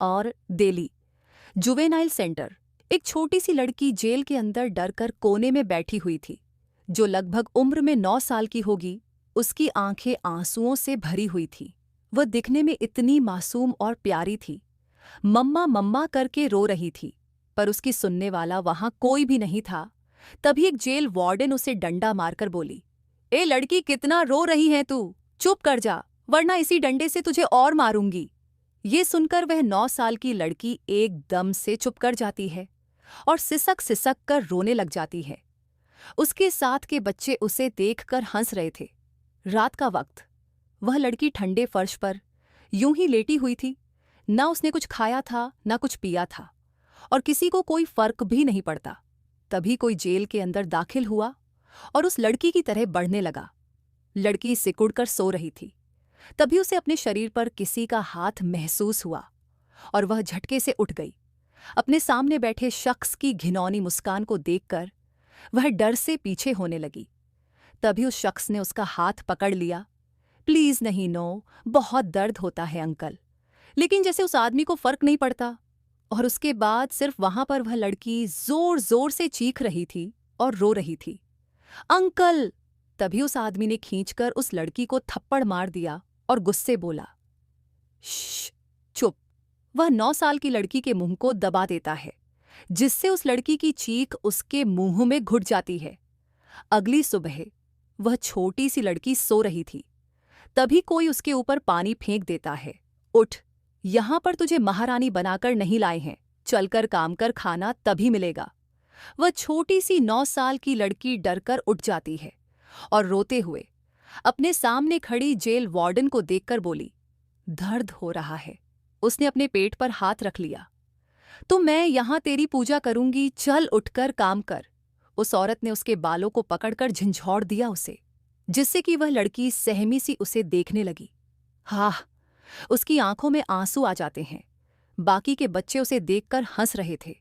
और Delhi juvenile centre. एक छोटी सी लड़की जेल के अंदर डरकर कोने में बैठी हुई थी, जो लगभग उम्र में 9 साल की होगी। उसकी आंखें आंसुओं से भरी हुई थी। वह दिखने में इतनी मासूम और प्यारी थी। मम्मा मम्मा करके रो रही थी, पर उसकी सुनने वाला वहां कोई भी नहीं था। तभी एक जेल वार्डन उसे डंडा मारकर बोली, ए लड़की, कितना रो रही है तू? चुप कर जा, वरना इसी डंडे से तुझे और मारूंगी। ये सुनकर वह 9 साल की लड़की एकदम से चुप कर जाती है और सिसक सिसक कर रोने लग जाती है। उसके साथ के बच्चे उसे देखकर हंस रहे थे। रात का वक्त, वह लड़की ठंडे फर्श पर यूं ही लेटी हुई थी। ना उसने कुछ खाया था, ना कुछ पिया था, और किसी को कोई फर्क भी नहीं पड़ता। तभी कोई जेल के अंदर दाखिल हुआ और उस लड़की की तरह बढ़ने लगा। लड़की सिकुड़कर सो रही थी। तभी उसे अपने शरीर पर किसी का हाथ महसूस हुआ और वह झटके से उठ गई। अपने सामने बैठे शख्स की घिनौनी मुस्कान को देखकर वह डर से पीछे होने लगी। तभी उस शख्स ने उसका हाथ पकड़ लिया। प्लीज नहीं, नो, बहुत दर्द होता है अंकल। लेकिन जैसे उस आदमी को फर्क नहीं पड़ता। और उसके बाद सिर्फ वहां पर वह लड़की जोर जोर से चीख रही थी और रो रही थी, अंकल। तभी उस आदमी ने खींचकर उस लड़की को थप्पड़ मार दिया और गुस्से बोला, श्श, चुप। वह 9 साल की लड़की के मुंह को दबा देता है, जिससे उस लड़की की चीख उसके मुंह में घुट जाती है। अगली सुबह वह छोटी सी लड़की सो रही थी। तभी कोई उसके ऊपर पानी फेंक देता है। उठ, यहां पर तुझे महारानी बनाकर नहीं लाए हैं, चलकर काम कर, खाना तभी मिलेगा। वह छोटी सी 9 साल की लड़की डरकर उठ जाती है और रोते हुए अपने सामने खड़ी जेल वार्डन को देखकर बोली, दर्द हो रहा है। उसने अपने पेट पर हाथ रख लिया। तो मैं यहां तेरी पूजा करूंगी, चल उठकर काम कर। उस औरत ने उसके बालों को पकड़कर झंझोड़ दिया उसे, जिससे कि वह लड़की सहमी सी उसे देखने लगी। हाँ, उसकी आंखों में आंसू आ जाते हैं। बाकी के बच्चे उसे देखकर हंस रहे थे।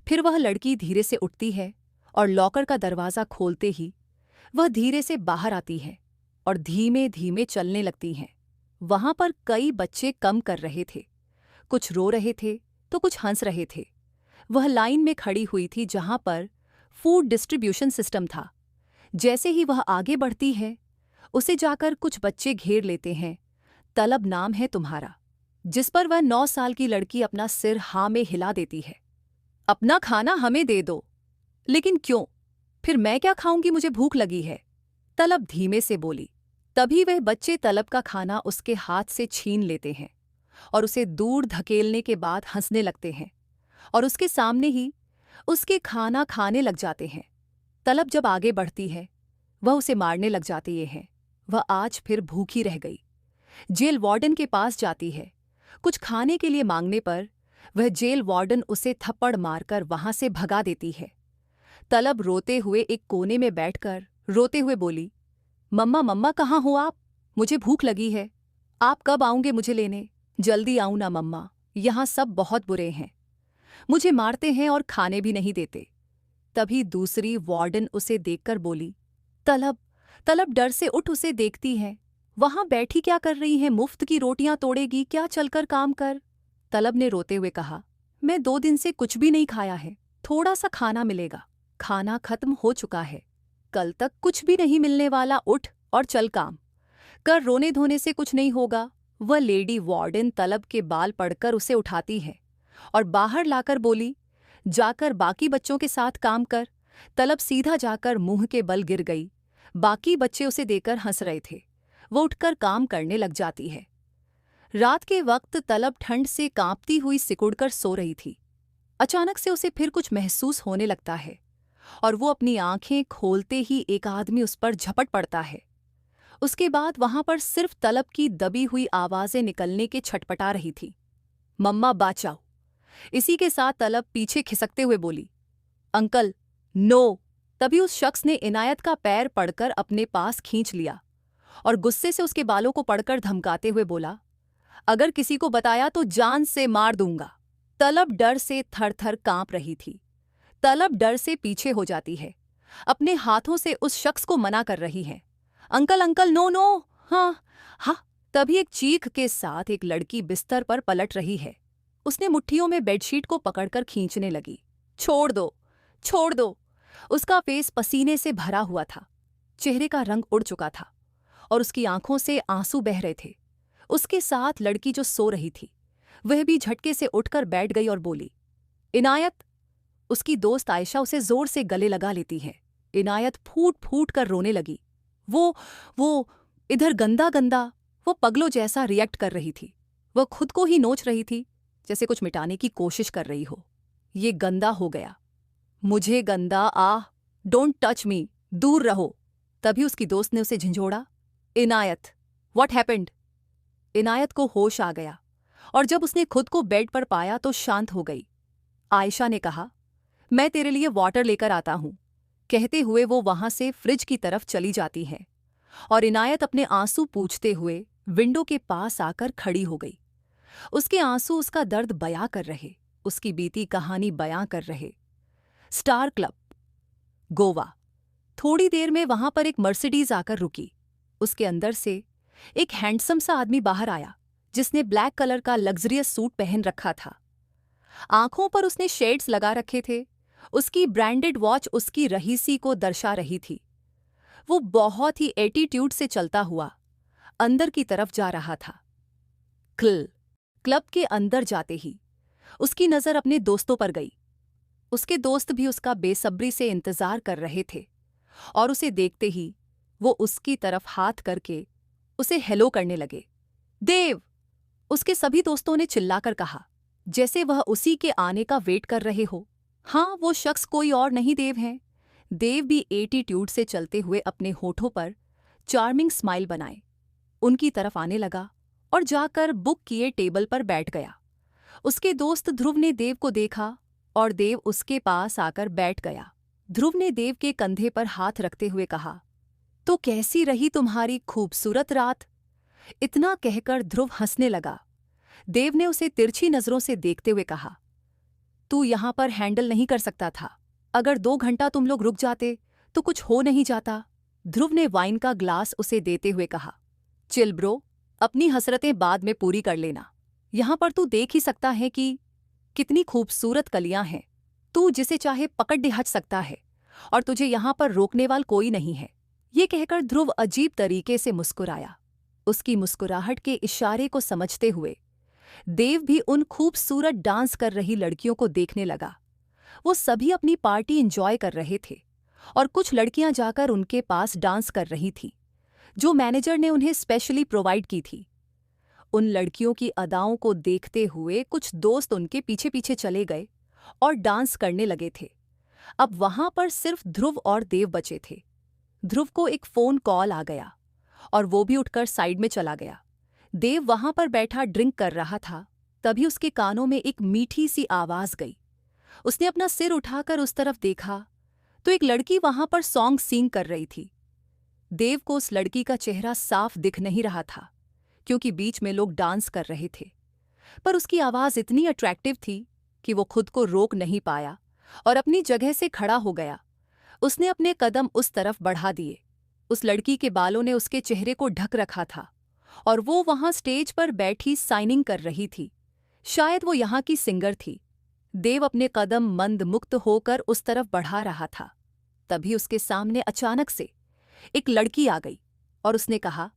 फिर वह लड़की धीरे से उठती है और लॉकर का दरवाज़ा खोलते ही वह धीरे से बाहर आती है और धीमे धीमे चलने लगती है। वहां पर कई बच्चे कम कर रहे थे, कुछ रो रहे थे तो कुछ हंस रहे थे। वह लाइन में खड़ी हुई थी जहां पर फूड डिस्ट्रीब्यूशन सिस्टम था। जैसे ही वह आगे बढ़ती है, उसे जाकर कुछ बच्चे घेर लेते हैं। तलब नाम है तुम्हारा, जिस पर वह 9 साल की लड़की अपना सिर हाँ में हिला देती है। अपना खाना हमें दे दो। लेकिन क्यों? फिर मैं क्या खाऊंगी, मुझे भूख लगी है, तलब धीमे से बोली। तभी वह बच्चे तलब का खाना उसके हाथ से छीन लेते हैं और उसे दूर धकेलने के बाद हंसने लगते हैं और उसके सामने ही उसके खाना खाने लग जाते हैं। तलब जब आगे बढ़ती है, वह उसे मारने लग जाती है। वह आज फिर भूखी रह गई। जेल वार्डन के पास जाती है। कुछ खाने के लिए मांगने पर वह जेल वार्डन उसे थप्पड़ मारकर वहां से भगा देती है। तलब रोते हुए एक कोने में बैठकर रोते हुए बोली, मम्मा मम्मा, कहाँ हो आप? मुझे भूख लगी है। आप कब आऊंगे मुझे लेने? जल्दी आऊं ना मम्मा, यहाँ सब बहुत बुरे हैं, मुझे मारते हैं और खाने भी नहीं देते। तभी दूसरी वार्डन उसे देखकर बोली, तलब। तलब डर से उठ उसे देखती है। वहां बैठी क्या कर रही है? मुफ्त की रोटियां तोड़ेगी क्या? चलकर काम कर। तलब ने रोते हुए कहा, मैं 2 दिन से कुछ भी नहीं खाया है, थोड़ा सा खाना मिलेगा, खाना खत्म हो चुका है, कल तक कुछ भी नहीं मिलने वाला, उठ और चल काम कर, रोने धोने से कुछ नहीं होगा। वह लेडी वार्डन तलब के बाल पड़कर उसे उठाती है और बाहर लाकर बोली, जाकर बाकी बच्चों के साथ काम कर। तलब सीधा जाकर मुंह के बल गिर गई। बाकी बच्चे उसे देकर हंस रहे थे। वो उठकर काम करने लग जाती है। रात के वक्त तलब ठंड से कांपती हुई सिकुड़कर सो रही थी। अचानक से उसे फिर कुछ महसूस होने लगता है और वो अपनी आंखें खोलते ही एक आदमी उस पर झपट पड़ता है। उसके बाद वहां पर सिर्फ तलब की दबी हुई आवाजें निकलने के छटपटा रही थी, मम्मा बचाओ। इसी के साथ तलब पीछे खिसकते हुए बोली, अंकल नो। तभी उस शख्स ने इनायत का पैर पड़कर अपने पास खींच लिया और गुस्से से उसके बालों को पड़कर धमकाते हुए बोला, अगर किसी को बताया तो जान से मार दूंगा। तलब डर से थर-थर कांप रही थी। तलब डर से पीछे हो जाती है, अपने हाथों से उस शख्स को मना कर रही है, अंकल अंकल, नो नो। हाँ हाँ। तभी एक चीख के साथ एक लड़की बिस्तर पर पलट रही है उसने मुट्ठियों में बेडशीट को पकड़कर खींचने लगी। छोड़ दो, छोड़ दो। उसका फेस पसीने से भरा हुआ था, चेहरे का रंग उड़ चुका था और उसकी आंखों से आंसू बह रहे थे। उसके साथ लड़की जो सो रही थी वह भी झटके से उठकर बैठ गई और बोली, इनायत। उसकी दोस्त आयशा उसे जोर से गले लगा लेती है। इनायत फूट फूट कर रोने लगी। वो इधर गंदा गंदा, वो पगलों जैसा रिएक्ट कर रही थी। वह खुद को ही नोच रही थी, जैसे कुछ मिटाने की कोशिश कर रही हो। ये गंदा हो गया, मुझे गंदा, आह, डोंट टच मी, दूर रहो। तभी उसकी दोस्त ने उसे झंझोड़ा, इनायत, व्हाट हैपेंड? इनायत को होश आ गया और जब उसने खुद को बेड पर पाया तो शांत हो गई। आयशा ने कहा, मैं तेरे लिए वाटर लेकर आता हूं। कहते हुए वो वहां से फ्रिज की तरफ चली जाती है और इनायत अपने आंसू पूछते हुए विंडो के पास आकर खड़ी हो गई। उसके आंसू उसका दर्द बयां कर रहे, उसकी बीती कहानी बयां कर रहे। Star club, Goa. थोड़ी देर में वहां पर एक मर्सिडीज आकर रुकी। उसके अंदर से एक हैंडसम सा आदमी बाहर आया जिसने ब्लैक कलर का लग्जरियस सूट पहन रखा था। आंखों पर उसने शेड्स लगा रखे थे। उसकी ब्रांडेड वॉच उसकी रहीसी को दर्शा रही थी। वो बहुत ही एटीट्यूड से चलता हुआ अंदर की तरफ जा रहा था। क्लब के अंदर जाते ही उसकी नज़र अपने दोस्तों पर गई। उसके दोस्त भी उसका बेसब्री से इंतजार कर रहे थे और उसे देखते ही वो उसकी तरफ हाथ करके उसे हेलो करने लगे। देव! उसके सभी दोस्तों ने चिल्लाकर कहा, जैसे वह उसी के आने का वेट कर रहे हो। हाँ, वो शख्स कोई और नहीं देव है। देव भी एटीट्यूड से चलते हुए अपने होठों पर चार्मिंग स्माइल बनाए उनकी तरफ आने लगा और जाकर बुक किए टेबल पर बैठ गया। उसके दोस्त ध्रुव ने देव को देखा और देव उसके पास आकर बैठ गया। ध्रुव ने देव के कंधे पर हाथ रखते हुए कहा, तो कैसी रही तुम्हारी खूबसूरत रात? इतना कहकर ध्रुव हंसने लगा। देव ने उसे तिरछी नजरों से देखते हुए कहा, तू यहां पर हैंडल नहीं कर सकता था। अगर 2 घंटा तुम लोग रुक जाते तो कुछ हो नहीं जाता। ध्रुव ने वाइन का ग्लास उसे देते हुए कहा, चिल ब्रो, अपनी हसरतें बाद में पूरी कर लेना। यहां पर तू देख ही सकता है कि कितनी खूबसूरत कलियां हैं। तू जिसे चाहे पकड़ डिहच सकता है और तुझे यहां पर रोकने वाला कोई नहीं है। ये कहकर ध्रुव अजीब तरीके से मुस्कुराया। उसकी मुस्कुराहट के इशारे को समझते हुए देव भी उन खूबसूरत डांस कर रही लड़कियों को देखने लगा। वो सभी अपनी पार्टी एंजॉय कर रहे थे और कुछ लड़कियां जाकर उनके पास डांस कर रही थीं, जो मैनेजर ने उन्हें स्पेशली प्रोवाइड की थी। उन लड़कियों की अदाओं को देखते हुए कुछ दोस्त उनके पीछे पीछे चले गए और डांस करने लगे थे। अब वहां पर सिर्फ ध्रुव और देव बचे थे। ध्रुव को एक फोन कॉल आ गया और वो भी उठकर साइड में चला गया। देव वहां पर बैठा ड्रिंक कर रहा था, तभी उसके कानों में एक मीठी सी आवाज गई। उसने अपना सिर उठाकर उस तरफ देखा तो एक लड़की वहां पर सॉन्ग सिंग कर रही थी। देव को उस लड़की का चेहरा साफ दिख नहीं रहा था क्योंकि बीच में लोग डांस कर रहे थे, पर उसकी आवाज इतनी अट्रैक्टिव थी कि वो खुद को रोक नहीं पाया और अपनी जगह से खड़ा हो गया। उसने अपने कदम उस तरफ बढ़ा दिए। उस लड़की के बालों ने उसके चेहरे को ढक रखा था और वो वहां स्टेज पर बैठी साइनिंग कर रही थी। शायद वो यहाँ की सिंगर थी। देव अपने कदम मंद मुक्त होकर उस तरफ बढ़ा रहा था। तभी उसके सामने अचानक से एक लड़की आ गई और उसने कहा,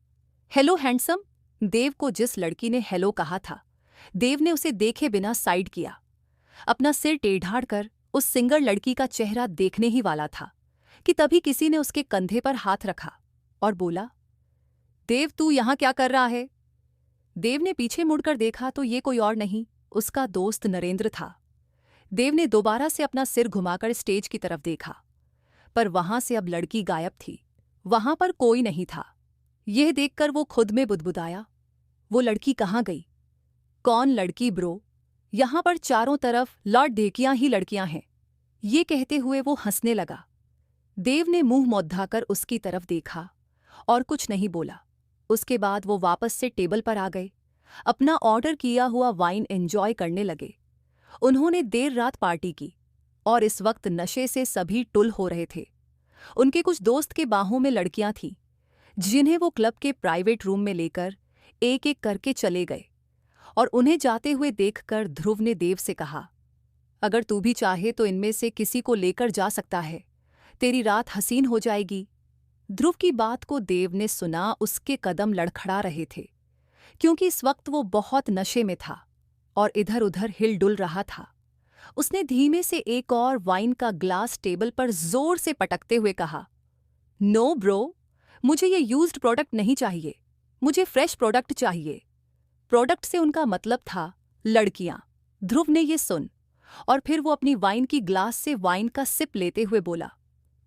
हेलो हैंडसम। देव को जिस लड़की ने हेलो कहा था, देव ने उसे देखे बिना साइड किया। अपना सिर टेढ़ाड़ कर उस सिंगर लड़की का चेहरा देखने ही वाला था कि तभी किसी ने उसके कंधे पर हाथ रखा और बोला, देव तू यहां क्या कर रहा है? देव ने पीछे मुड़कर देखा तो ये कोई और नहीं, उसका दोस्त नरेंद्र था। देव ने दोबारा से अपना सिर घुमाकर स्टेज की तरफ देखा, पर वहां से अब लड़की गायब थी। वहां पर कोई नहीं था। यह देखकर वो खुद में बुदबुदाया, वो लड़की कहाँ गई? कौन लड़की ब्रो? यहां पर चारों तरफ लॉर्ड देखियां ही लड़कियां हैं। ये कहते हुए वो हंसने लगा। देव ने मुंह मौद्धाकर उसकी तरफ देखा और कुछ नहीं बोला। उसके बाद वो वापस से टेबल पर आ गए, अपना ऑर्डर किया हुआ वाइन एंजॉय करने लगे। उन्होंने देर रात पार्टी की और इस वक्त नशे से सभी टुल हो रहे थे। उनके कुछ दोस्त के बाहों में लड़कियां थीं, जिन्हें वो क्लब के प्राइवेट रूम में लेकर एक एक करके चले गए और उन्हें जाते हुए देखकर ध्रुव ने देव से कहा, अगर तू भी चाहे तो इनमें से किसी को लेकर जा सकता है, तेरी रात हसीन हो जाएगी। ध्रुव की बात को देव ने सुना, उसके कदम लड़खड़ा रहे थे, क्योंकि इस वक्त वो बहुत नशे में था और इधर उधर हिल डुल रहा था। उसने धीमे से एक और वाइन का ग्लास टेबल पर जोर से पटकते हुए कहा, नो ब्रो, मुझे ये यूज्ड प्रोडक्ट नहीं चाहिए, मुझे फ्रेश प्रोडक्ट चाहिए। प्रोडक्ट से उनका मतलब था लड़कियां। ध्रुव ने ये सुन और फिर वो अपनी वाइन की ग्लास से वाइन का सिप लेते हुए बोला,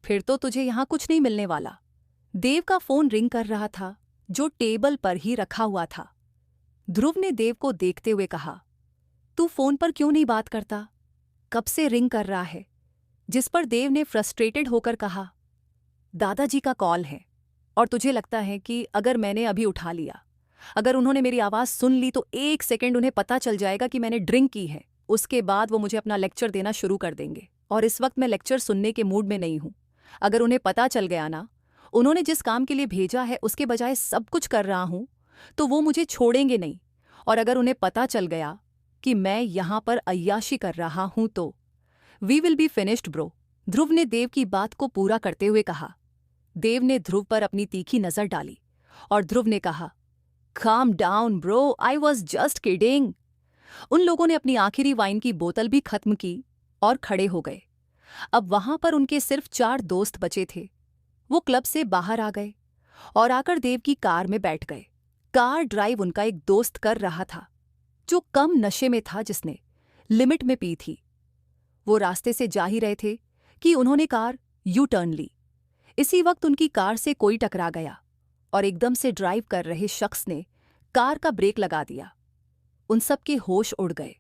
फिर तो तुझे यहां कुछ नहीं मिलने वाला। देव का फोन रिंग कर रहा था, जो टेबल पर ही रखा हुआ था। ध्रुव ने देव को देखते हुए कहा, तू फोन पर क्यों नहीं बात करता? कब से रिंग कर रहा है? जिस पर देव ने फ्रस्ट्रेटेड होकर कहा, दादाजी का कॉल है और तुझे लगता है कि अगर मैंने अभी उठा लिया, अगर उन्होंने मेरी आवाज़ सुन ली तो 1 सेकंड उन्हें पता चल जाएगा कि मैंने ड्रिंक की है। उसके बाद वो मुझे अपना लेक्चर देना शुरू कर देंगे और इस वक्त मैं लेक्चर सुनने के मूड में नहीं हूं। अगर उन्हें पता चल गया ना, उन्होंने जिस काम के लिए भेजा है उसके बजाय सब कुछ कर रहा हूं, तो वो मुझे छोड़ेंगे नहीं। और अगर उन्हें पता चल गया कि मैं यहां पर अय्याशी कर रहा हूं तो we will be finished bro. Dhruv ने देव की बात को पूरा करते हुए कहा। देव ने ध्रुव पर अपनी तीखी नजर डाली और ध्रुव ने कहा, calm down bro, I was just kidding. उन लोगों ने अपनी आखिरी वाइन की बोतल भी खत्म की और खड़े हो गए। अब वहां पर उनके सिर्फ 4 दोस्त बचे थे। वो क्लब से बाहर आ गए और आकर देव की कार में बैठ गए। कार ड्राइव उनका एक दोस्त कर रहा था, जो कम नशे में था, जिसने लिमिट में पी थी। वो रास्ते से जा ही रहे थे कि उन्होंने कार यू टर्न ली। इसी वक्त उनकी कार से कोई टकरा गया और एकदम से ड्राइव कर रहे शख्स ने कार का ब्रेक लगा दिया। उन सब के होश उड़ गए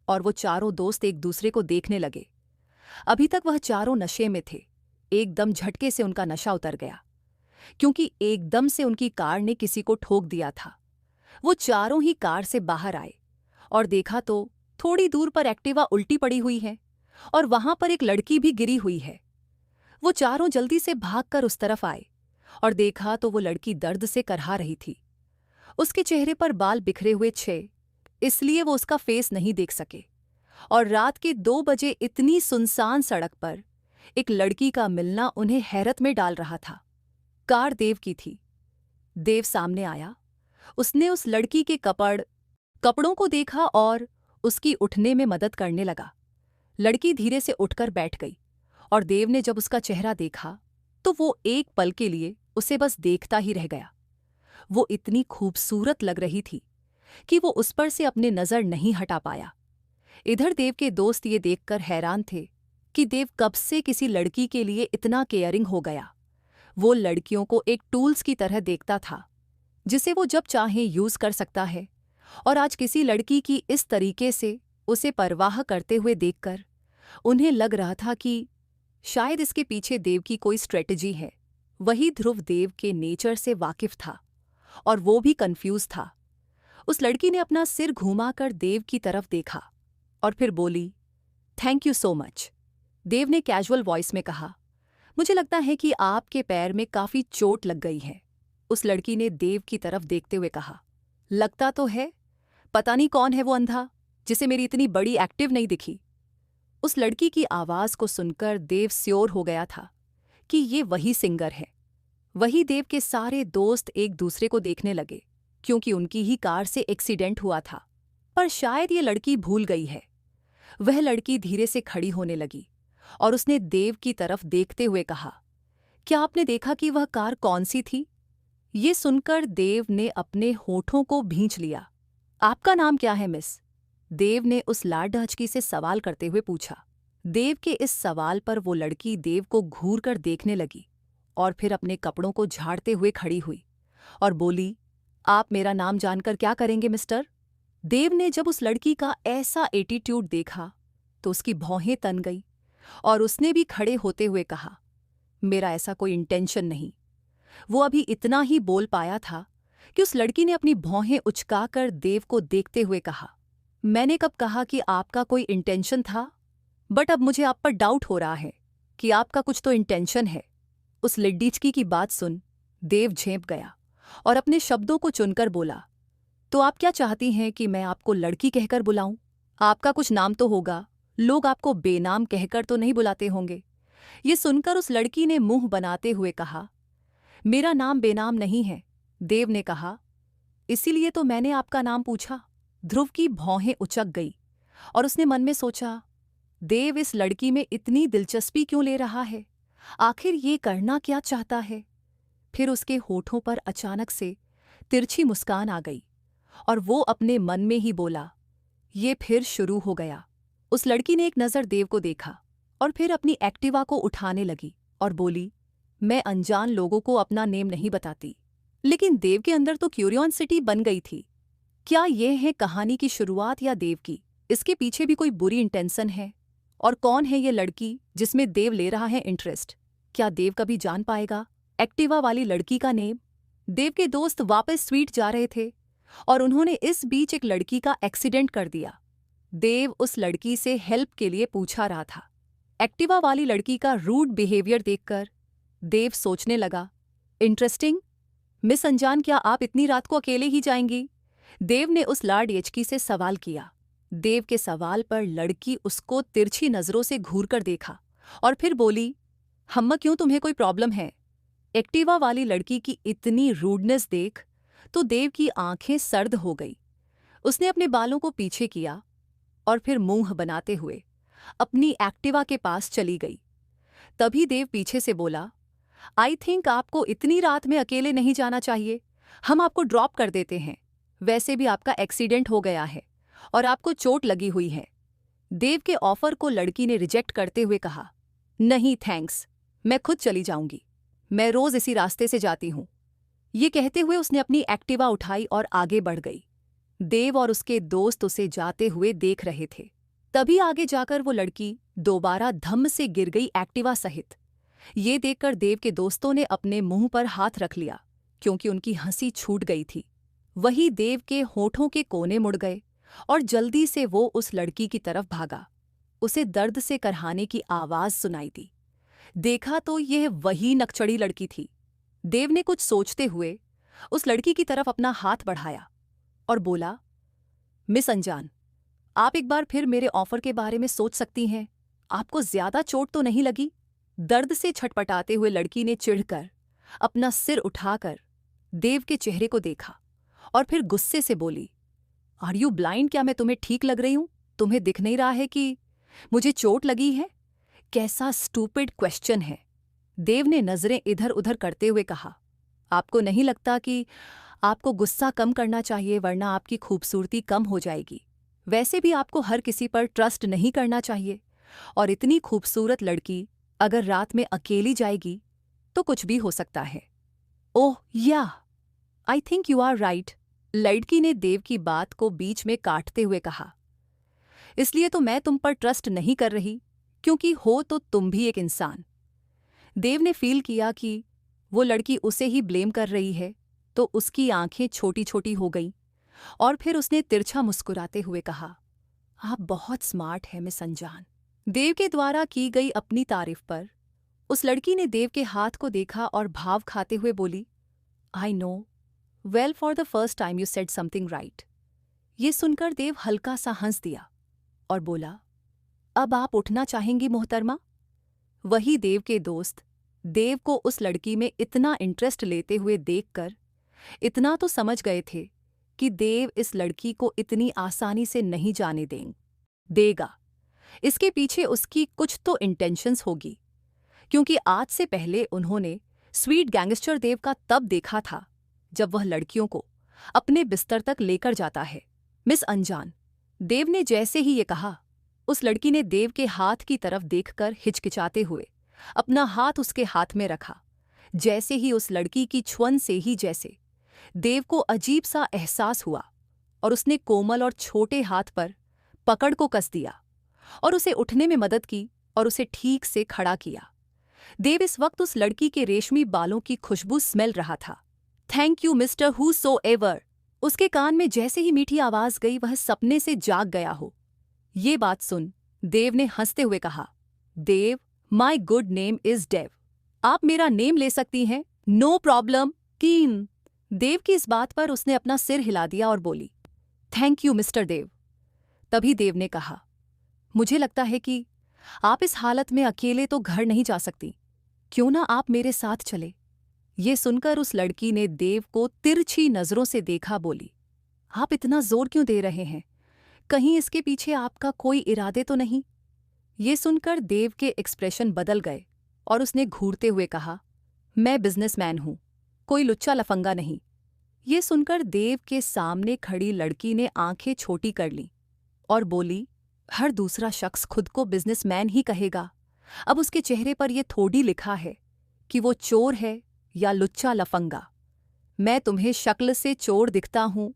और वो चारों दोस्त एक दूसरे को देखने लगे। अभी तक वह चारों नशे में थे। एकदम झटके से उनका नशा उतर गया, क्योंकि एकदम से उनकी कार ने किसी को ठोक दिया था। वो चारों ही कार से बाहर आए और देखा तो थोड़ी दूर पर एक्टिवा उल्टी पड़ी हुई है और वहां पर एक लड़की भी गिरी हुई है। वो चारों जल्दी से भागकर उस तरफ आए और देखा तो वो लड़की दर्द से करहा रही थी। उसके चेहरे पर बाल बिखरे हुए थे, इसलिए वो उसका फेस नहीं देख सके। और रात के 2 बजे इतनी सुनसान सड़क पर एक लड़की का मिलना उन्हें हैरत में डाल रहा था। कार देव की थी। देव सामने आया। उसने उस लड़की के कपड़ों को देखा और उसकी उठने में मदद करने लगा। लड़की धीरे से उठकर बैठ गई और देव ने जब उसका चेहरा देखा तो वो एक पल के लिए उसे बस देखता ही रह गया। वो इतनी खूबसूरत लग रही थी कि वो उस पर से अपनी नज़र नहीं हटा पाया। इधर देव के दोस्त ये देखकर हैरान थे कि देव कब से किसी लड़की के लिए इतना केयरिंग हो गया। वो लड़कियों को एक टूल्स की तरह देखता था, जिसे वो जब चाहे यूज कर सकता है। और आज किसी लड़की की इस तरीके से उसे परवाह करते हुए देखकर उन्हें लग रहा था कि शायद इसके पीछे देव की कोई स्ट्रेटजी है। वही ध्रुव देव के नेचर से वाकिफ था और वो भी कंफ्यूज था। उस लड़की ने अपना सिर घुमाकर देव की तरफ देखा और फिर बोली, थैंक यू सो मच। देव ने कैजुअल वॉइस में कहा, मुझे लगता है कि आपके पैर में काफी चोट लग गई है। उस लड़की ने देव की तरफ देखते हुए कहा, लगता तो है, पता नहीं कौन है वो अंधा जिसे मेरी इतनी बड़ी एक्टिव नहीं दिखी। उस लड़की की आवाज को सुनकर देव श्योर हो गया था कि ये वही सिंगर है। वही देव के सारे दोस्त एक दूसरे को देखने लगे, क्योंकि उनकी ही कार से एक्सीडेंट हुआ था। पर शायद ये लड़की भूल गई है। वह लड़की धीरे से खड़ी होने लगी और उसने देव की तरफ देखते हुए कहा, क्या आपने देखा कि वह कार कौन सी थी? ये सुनकर देव ने अपने होठों को भींच लिया। आपका नाम क्या है मिस? देव ने उस लाडहचकी से सवाल करते हुए पूछा। देव के इस सवाल पर वो लड़की देव को घूर कर देखने लगी और फिर अपने कपड़ों को झाड़ते हुए खड़ी हुई और बोली, आप मेरा नाम जानकर क्या करेंगे मिस्टर? देव ने जब उस लड़की का ऐसा एटीट्यूड देखा तो उसकी भौहें तन गई और उसने भी खड़े होते हुए कहा, मेरा ऐसा कोई इंटेंशन नहीं। वो अभी इतना ही बोल पाया था कि उस लड़की ने अपनी भौहें उचकाकर देव को देखते हुए कहा, मैंने कब कहा कि आपका कोई इंटेंशन था? बट अब मुझे आप पर डाउट हो रहा है कि आपका कुछ तो इंटेंशन है। उस लिड्डीचकी की बात सुन देव झेंप गया और अपने शब्दों को चुनकर बोला, तो आप क्या चाहती हैं कि मैं आपको लड़की कहकर बुलाऊं? आपका कुछ नाम तो होगा, लोग आपको बेनाम कहकर तो नहीं बुलाते होंगे। ये सुनकर उस लड़की ने मुंह बनाते हुए कहा, मेरा नाम बेनाम नहीं है। देव ने कहा, इसीलिए तो मैंने आपका नाम पूछा। ध्रुव की भौहें उचक गई और उसने मन में सोचा, देव इस लड़की में इतनी दिलचस्पी क्यों ले रहा है? आखिर ये करना क्या चाहता है? फिर उसके होठों पर अचानक से तिरछी मुस्कान आ गई और वो अपने मन में ही बोला, ये फिर शुरू हो गया। उस लड़की ने एक नज़र देव को देखा और फिर अपनी एक्टिवा को उठाने लगी और बोली, मैं अनजान लोगों को अपना नेम नहीं बताती। लेकिन देव के अंदर तो क्यूरियोसिटी बन गई थी। क्या यह है कहानी की शुरुआत या देव की? इसके पीछे भी कोई बुरी इंटेंशन है? और कौन है ये लड़की जिसमें देव ले रहा है इंटरेस्ट? क्या देव कभी जान पाएगा एक्टिवा वाली लड़की का नेम? देव के दोस्त वापस स्वीट जा रहे थे और उन्होंने इस बीच एक लड़की का एक्सीडेंट कर दिया। देव उस लड़की से हेल्प के लिए पूछा रहा था। एक्टिवा वाली लड़की का रूड बिहेवियर देखकर देव सोचने लगा, इंटरेस्टिंग। मिस अनजान, क्या आप इतनी रात को अकेले ही जाएंगी? देव ने उस लाड़यचकी से सवाल किया। देव के सवाल पर लड़की उसको तिरछी नजरों से घूरकर देखा और फिर बोली, हम्मा क्यों, तुम्हें कोई प्रॉब्लम है? एक्टिवा वाली लड़की की इतनी रूडनेस देख तो देव की आंखें सर्द हो गई। उसने अपने बालों को पीछे किया और फिर मुंह बनाते हुए अपनी एक्टिवा के पास चली गई। तभी देव पीछे से बोला, आई थिंक आपको इतनी रात में अकेले नहीं जाना चाहिए। हम आपको ड्रॉप कर देते हैं। वैसे भी आपका एक्सीडेंट हो गया है और आपको चोट लगी हुई है। देव के ऑफर को लड़की ने रिजेक्ट करते हुए कहा, नहीं थैंक्स, मैं खुद चली जाऊंगी। मैं रोज इसी रास्ते से जाती हूं। ये कहते हुए उसने अपनी एक्टिवा उठाई और आगे बढ़ गई। देव और उसके दोस्त उसे जाते हुए देख रहे थे। तभी आगे जाकर वो लड़की दोबारा धम्म से गिर गई एक्टिवा सहित। ये देखकर देव के दोस्तों ने अपने मुंह पर हाथ रख लिया क्योंकि उनकी हंसी छूट गई थी। वही देव के होठों के कोने मुड़ गए और जल्दी से वो उस लड़की की तरफ भागा। उसे दर्द से करहाने की आवाज सुनाई दी। देखा तो यह वही नकचड़ी लड़की थी। देव ने कुछ सोचते हुए उस लड़की की तरफ अपना हाथ बढ़ाया और बोला, मिस अनजान, आप एक बार फिर मेरे ऑफर के बारे में सोच सकती हैं। आपको ज्यादा चोट तो नहीं लगी? दर्द से छटपटाते हुए लड़की ने चिढ़कर अपना सिर उठाकर देव के चेहरे को देखा और फिर गुस्से से बोली, आर यू ब्लाइंड? क्या मैं तुम्हें ठीक लग रही हूं? तुम्हें दिख नहीं रहा है कि मुझे चोट लगी है? कैसा स्टूपिड क्वेश्चन है। देव ने नजरें इधर उधर करते हुए कहा, आपको नहीं लगता कि आपको गुस्सा कम करना चाहिए, वरना आपकी खूबसूरती कम हो जाएगी। वैसे भी आपको हर किसी पर ट्रस्ट नहीं करना चाहिए और इतनी खूबसूरत लड़की अगर रात में अकेली जाएगी तो कुछ भी हो सकता है। Oh yeah, I think you are right, लड़की ने देव की बात को बीच में काटते हुए कहा। इसलिए तो मैं तुम पर ट्रस्ट नहीं कर रही, क्योंकि हो तो तुम भी एक इंसान। देव ने फील किया कि वो लड़की उसे ही ब्लेम कर रही है, तो उसकी आंखें छोटी छोटी हो गईं और फिर उसने तिरछा मुस्कुराते हुए कहा, आप बहुत स्मार्ट हैं मिस अनजान। देव के द्वारा की गई अपनी तारीफ पर उस लड़की ने देव के हाथ को देखा और भाव खाते हुए बोली, I know, well for the first time you said something right. ये सुनकर देव हल्का सा हंस दिया और बोला, अब आप उठना चाहेंगी मोहतरमा? वही देव के दोस्त देव को उस लड़की में इतना इंटरेस्ट लेते हुए देखकर इतना तो समझ गए थे कि देव इस लड़की को इतनी आसानी से नहीं जाने देगा। इसके पीछे उसकी कुछ तो इंटेंशंस होगी, क्योंकि आज से पहले उन्होंने स्वीट गैंगस्टर देव का तब देखा था जब वह लड़कियों को अपने बिस्तर तक लेकर जाता है। मिस अनजान, देव ने जैसे ही ये कहा, उस लड़की ने देव के हाथ की तरफ देखकर हिचकिचाते हुए अपना हाथ उसके हाथ में रखा। जैसे ही उस लड़की की छुअन से ही जैसे देव को अजीब सा एहसास हुआ और उसने कोमल और छोटे हाथ पर पकड़ को कस दिया और उसे उठने में मदद की और उसे ठीक से खड़ा किया। देव इस वक्त उस लड़की के रेशमी बालों की खुशबू स्मेल रहा था। Thank you mister who so ever. उसके कान में जैसे ही मीठी आवाज गई, वह सपने से जाग गया हो। ये बात सुन देव ने हंसते हुए कहा, Dev, my good name is Dave. आप मेरा नेम ले सकती हैं, नो प्रॉब्लम कीम। देव की इस बात पर उसने अपना सिर हिला दिया और बोली, थैंक यू मिस्टर देव। तभी देव ने कहा, मुझे लगता है कि आप इस हालत में अकेले तो घर नहीं जा सकती, क्यों ना आप मेरे साथ चले। ये सुनकर उस लड़की ने देव को तिरछी नजरों से देखा, बोली, आप इतना जोर क्यों दे रहे हैं? कहीं इसके पीछे आपका कोई इरादे तो नहीं? ये सुनकर देव के एक्सप्रेशन बदल गए और उसने घूरते हुए कहा, मैं बिजनेसमैन हूं, कोई लुच्चा लफंगा नहीं। ये सुनकर देव के सामने खड़ी लड़की ने आंखें छोटी कर लीं और बोली, हर दूसरा शख्स खुद को बिजनेसमैन ही कहेगा, अब उसके चेहरे पर यह थोड़ी लिखा है कि वो चोर है या लुच्चा लफंगा। मैं तुम्हें शक्ल से चोर दिखता हूं?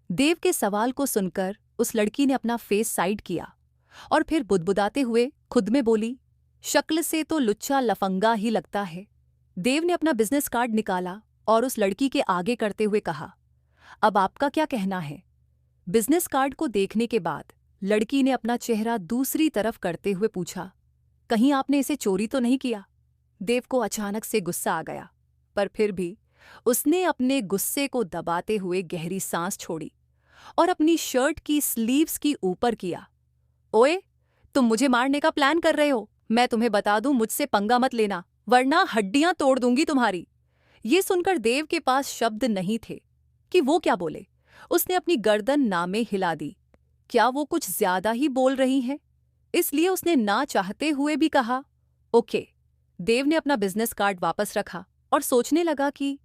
देव के सवाल को सुनकर उस लड़की ने अपना फेस साइड किया और फिर बुदबुदाते हुए खुद में बोली, शक्ल से तो लुच्चा लफंगा ही लगता है। देव ने अपना बिजनेस कार्ड निकाला और उस लड़की के आगे करते हुए कहा, अब आपका क्या कहना है? बिजनेस कार्ड को देखने के बाद लड़की ने अपना चेहरा दूसरी तरफ करते हुए पूछा, कहीं आपने इसे चोरी तो नहीं किया? देव को अचानक से गुस्सा आ गया, पर फिर भी उसने अपने गुस्से को दबाते हुए गहरी सांस छोड़ी और अपनी शर्ट की स्लीव्स की ऊपर किया। ओए, तुम मुझे मारने का प्लान कर रहे हो? मैं तुम्हें बता दूं, मुझसे पंगा मत लेना, वरना हड्डियां तोड़ दूंगी तुम्हारी। ये सुनकर देव के पास शब्द नहीं थे कि वो क्या बोले। उसने अपनी गर्दन नामे हिला दी। क्या वो कुछ ज्यादा ही बोल रही हैं? इसलिए उसने ना चाहते हुए भी कहा, ओके। देव ने अपना बिजनेस कार्ड वापस रखा और सोचने लगा कि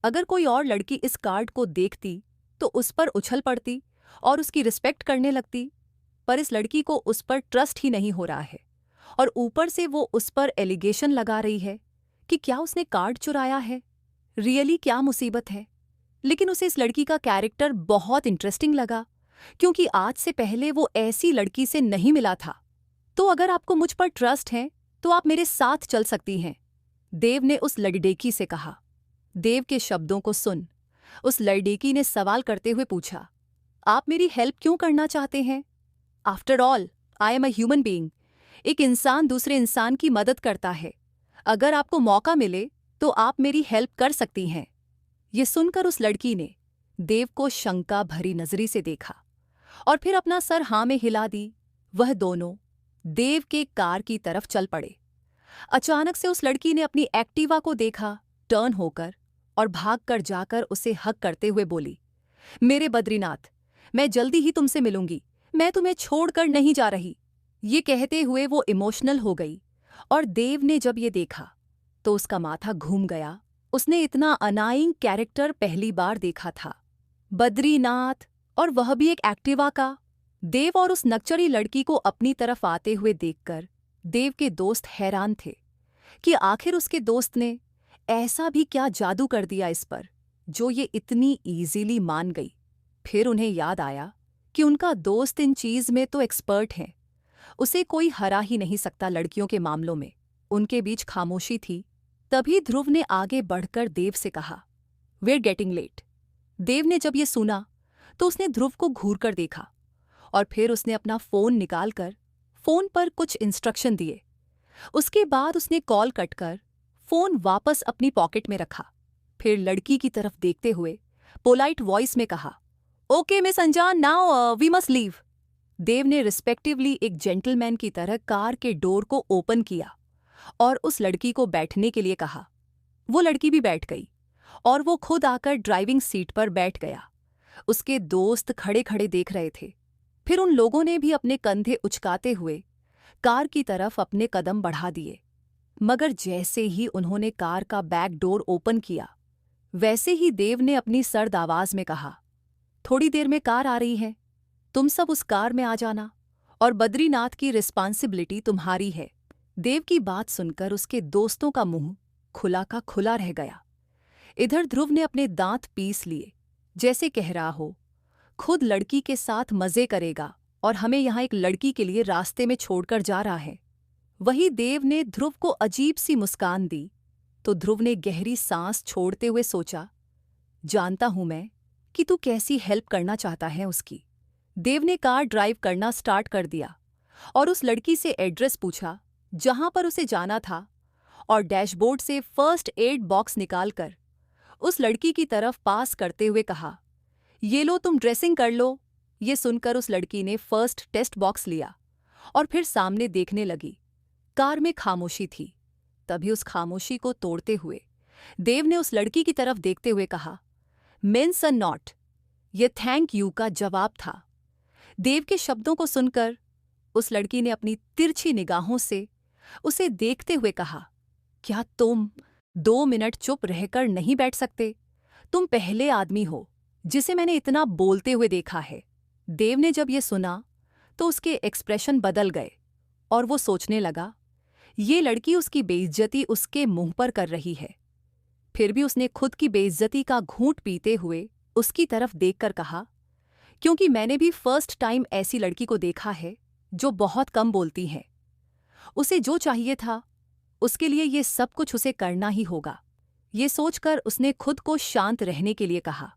अगर कोई और लड़की इस कार्ड को देखती तो उस पर उछल पड़ती और उसकी रिस्पेक्ट करने लगती, पर इस लड़की को उस पर ट्रस्ट ही नहीं हो रहा है और ऊपर से वो उस पर एलिगेशन लगा रही है कि क्या उसने कार्ड चुराया है। रियली क्या मुसीबत है। लेकिन उसे इस लड़की का कैरेक्टर बहुत इंटरेस्टिंग लगा, क्योंकि आज से पहले वो ऐसी लड़की से नहीं मिला था। तो अगर आपको मुझ पर ट्रस्ट है तो आप मेरे साथ चल सकती हैं, देव ने उस लड़डेकी से कहा। देव के शब्दों को सुन उस लड़डेकी ने सवाल करते हुए पूछा, आप मेरी हेल्प क्यों करना चाहते हैं? After all I am a human being. एक इंसान दूसरे इंसान की मदद करता है। अगर आपको मौका मिले तो आप मेरी हेल्प कर सकती हैं। ये सुनकर उस लड़की ने देव को शंका भरी नजरी से देखा और फिर अपना सर हाँ में हिला दी। वह दोनों देव के कार की तरफ चल पड़े। अचानक से उस लड़की ने अपनी एक्टिवा को देखा, टर्न होकर और भागकर जाकर उसे हग करते हुए बोली, मेरे बद्रीनाथ, मैं जल्दी ही तुमसे मिलूंगी, मैं तुम्हें छोड़कर नहीं जा रही। ये कहते हुए वो इमोशनल हो गई और देव ने जब ये देखा तो उसका माथा घूम गया। उसने इतना अनाइंग कैरेक्टर पहली बार देखा था। बद्रीनाथ, और वह भी एक एक्टिवा का। देव और उस नक्चरी लड़की को अपनी तरफ आते हुए देखकर देव के दोस्त हैरान थे कि आखिर उसके दोस्त ने ऐसा भी क्या जादू कर दिया इस पर जो ये इतनी इजीली मान गई। फिर उन्हें याद आया कि उनका दोस्त इन चीज में तो एक्सपर्ट है, उसे कोई हरा ही नहीं सकता लड़कियों के मामलों में। उनके बीच खामोशी थी। तभी ध्रुव ने आगे बढ़कर देव से कहा, वी आर गेटिंग लेट। देव ने जब ये सुना तो उसने ध्रुव को घूर कर देखा और फिर उसने अपना फोन निकालकर फोन पर कुछ इंस्ट्रक्शन दिए। उसके बाद उसने कॉल कट कर फोन वापस अपनी पॉकेट में रखा। फिर लड़की की तरफ देखते हुए पोलाइट वॉइस में कहा, ओके मिस अंजान, नाउ वी मस्ट लीव। देव ने रिस्पेक्टिवली एक जेंटलमैन की तरह कार के डोर को ओपन किया और उस लड़की को बैठने के लिए कहा। वो लड़की भी बैठ गई और वो खुद आकर ड्राइविंग सीट पर बैठ गया। उसके दोस्त खड़े खड़े देख रहे थे। फिर उन लोगों ने भी अपने कंधे उचकाते हुए कार की तरफ अपने कदम बढ़ा दिए, मगर जैसे ही उन्होंने कार का बैक डोर ओपन किया वैसे ही देव ने अपनी सर्द आवाज में कहा, थोड़ी देर में कार आ रही है, तुम सब उस कार में आ जाना और बद्रीनाथ की रिस्पांसिबिलिटी तुम्हारी है। देव की बात सुनकर उसके दोस्तों का मुंह खुला का खुला रह गया। इधर ध्रुव ने अपने दांत पीस लिए, जैसे कह रहा हो, खुद लड़की के साथ मजे करेगा और हमें यहां एक लड़की के लिए रास्ते में छोड़कर जा रहा है। वही देव ने ध्रुव को अजीब सी मुस्कान दी तो ध्रुव ने गहरी सांस छोड़ते हुए सोचा, जानता हूं मैं कि तू कैसी हेल्प करना चाहता है उसकी। देव ने कार ड्राइव करना स्टार्ट कर दिया और उस लड़की से एड्रेस पूछा जहां पर उसे जाना था और डैशबोर्ड से फर्स्ट एड बॉक्स निकालकर उस लड़की की तरफ पास करते हुए कहा, ये लो, तुम ड्रेसिंग कर लो ये सुनकर उस लड़की ने फर्स्ट टेस्ट बॉक्स लिया और फिर सामने देखने लगी। कार में खामोशी थी। तभी उस खामोशी को तोड़ते हुए देव ने उस लड़की की तरफ देखते हुए कहा, मीन्स अ नॉट। ये थैंक यू का जवाब था। देव के शब्दों को सुनकर उस लड़की ने अपनी तिरछी निगाहों से उसे देखते हुए कहा, क्या तुम 2 मिनट चुप रहकर नहीं बैठ सकते? तुम पहले आदमी हो जिसे मैंने इतना बोलते हुए देखा है। देव ने जब ये सुना तो उसके एक्सप्रेशन बदल गए और वो सोचने लगा, ये लड़की उसकी बेइज्जती उसके मुंह पर कर रही है। फिर भी उसने खुद की बेइज्जती का घूंट पीते हुए उसकी तरफ देखकर कहा, क्योंकि मैंने भी फर्स्ट टाइम ऐसी लड़की को देखा है जो बहुत कम बोलती है। उसे जो चाहिए था उसके लिए ये सब कुछ उसे करना ही होगा। ये सोचकर उसने खुद को शांत रहने के लिए कहा,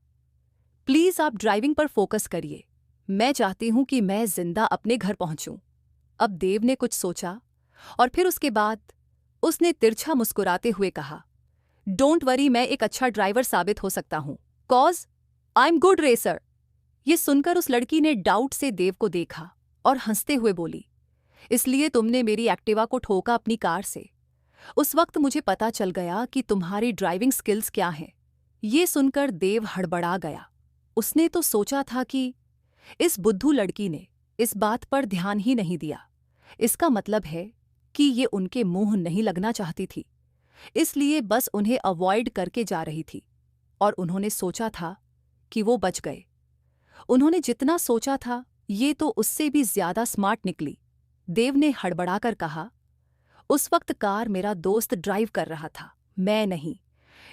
प्लीज आप ड्राइविंग पर फोकस करिए। मैं चाहती हूं कि मैं जिंदा अपने घर पहुंचूं। अब देव ने कुछ सोचा और फिर उसके बाद उसने तिरछा मुस्कुराते हुए कहा, डोंट वरी, मैं एक अच्छा ड्राइवर साबित हो सकता हूं, cause I am good racer. ये सुनकर उस लड़की ने डाउट से देव को देखा और हंसते हुए बोली, इसलिए तुमने मेरी एक्टिवा को ठोका अपनी कार से। उस वक्त मुझे पता चल गया कि तुम्हारी ड्राइविंग स्किल्स क्या हैं। ये सुनकर देव हड़बड़ा गया। उसने तो सोचा था कि इस बुद्धू लड़की ने इस बात पर ध्यान ही नहीं दिया। इसका मतलब है कि ये उनके मुंह नहीं लगना चाहती थी, इसलिए बस उन्हें अवॉइड करके जा रही थी। और उन्होंने सोचा था कि वो बच गए। उन्होंने जितना सोचा था ये तो उससे भी ज्यादा स्मार्ट निकली। देव ने हड़बड़ाकर कहा, उस वक्त कार मेरा दोस्त ड्राइव कर रहा था, मैं नहीं।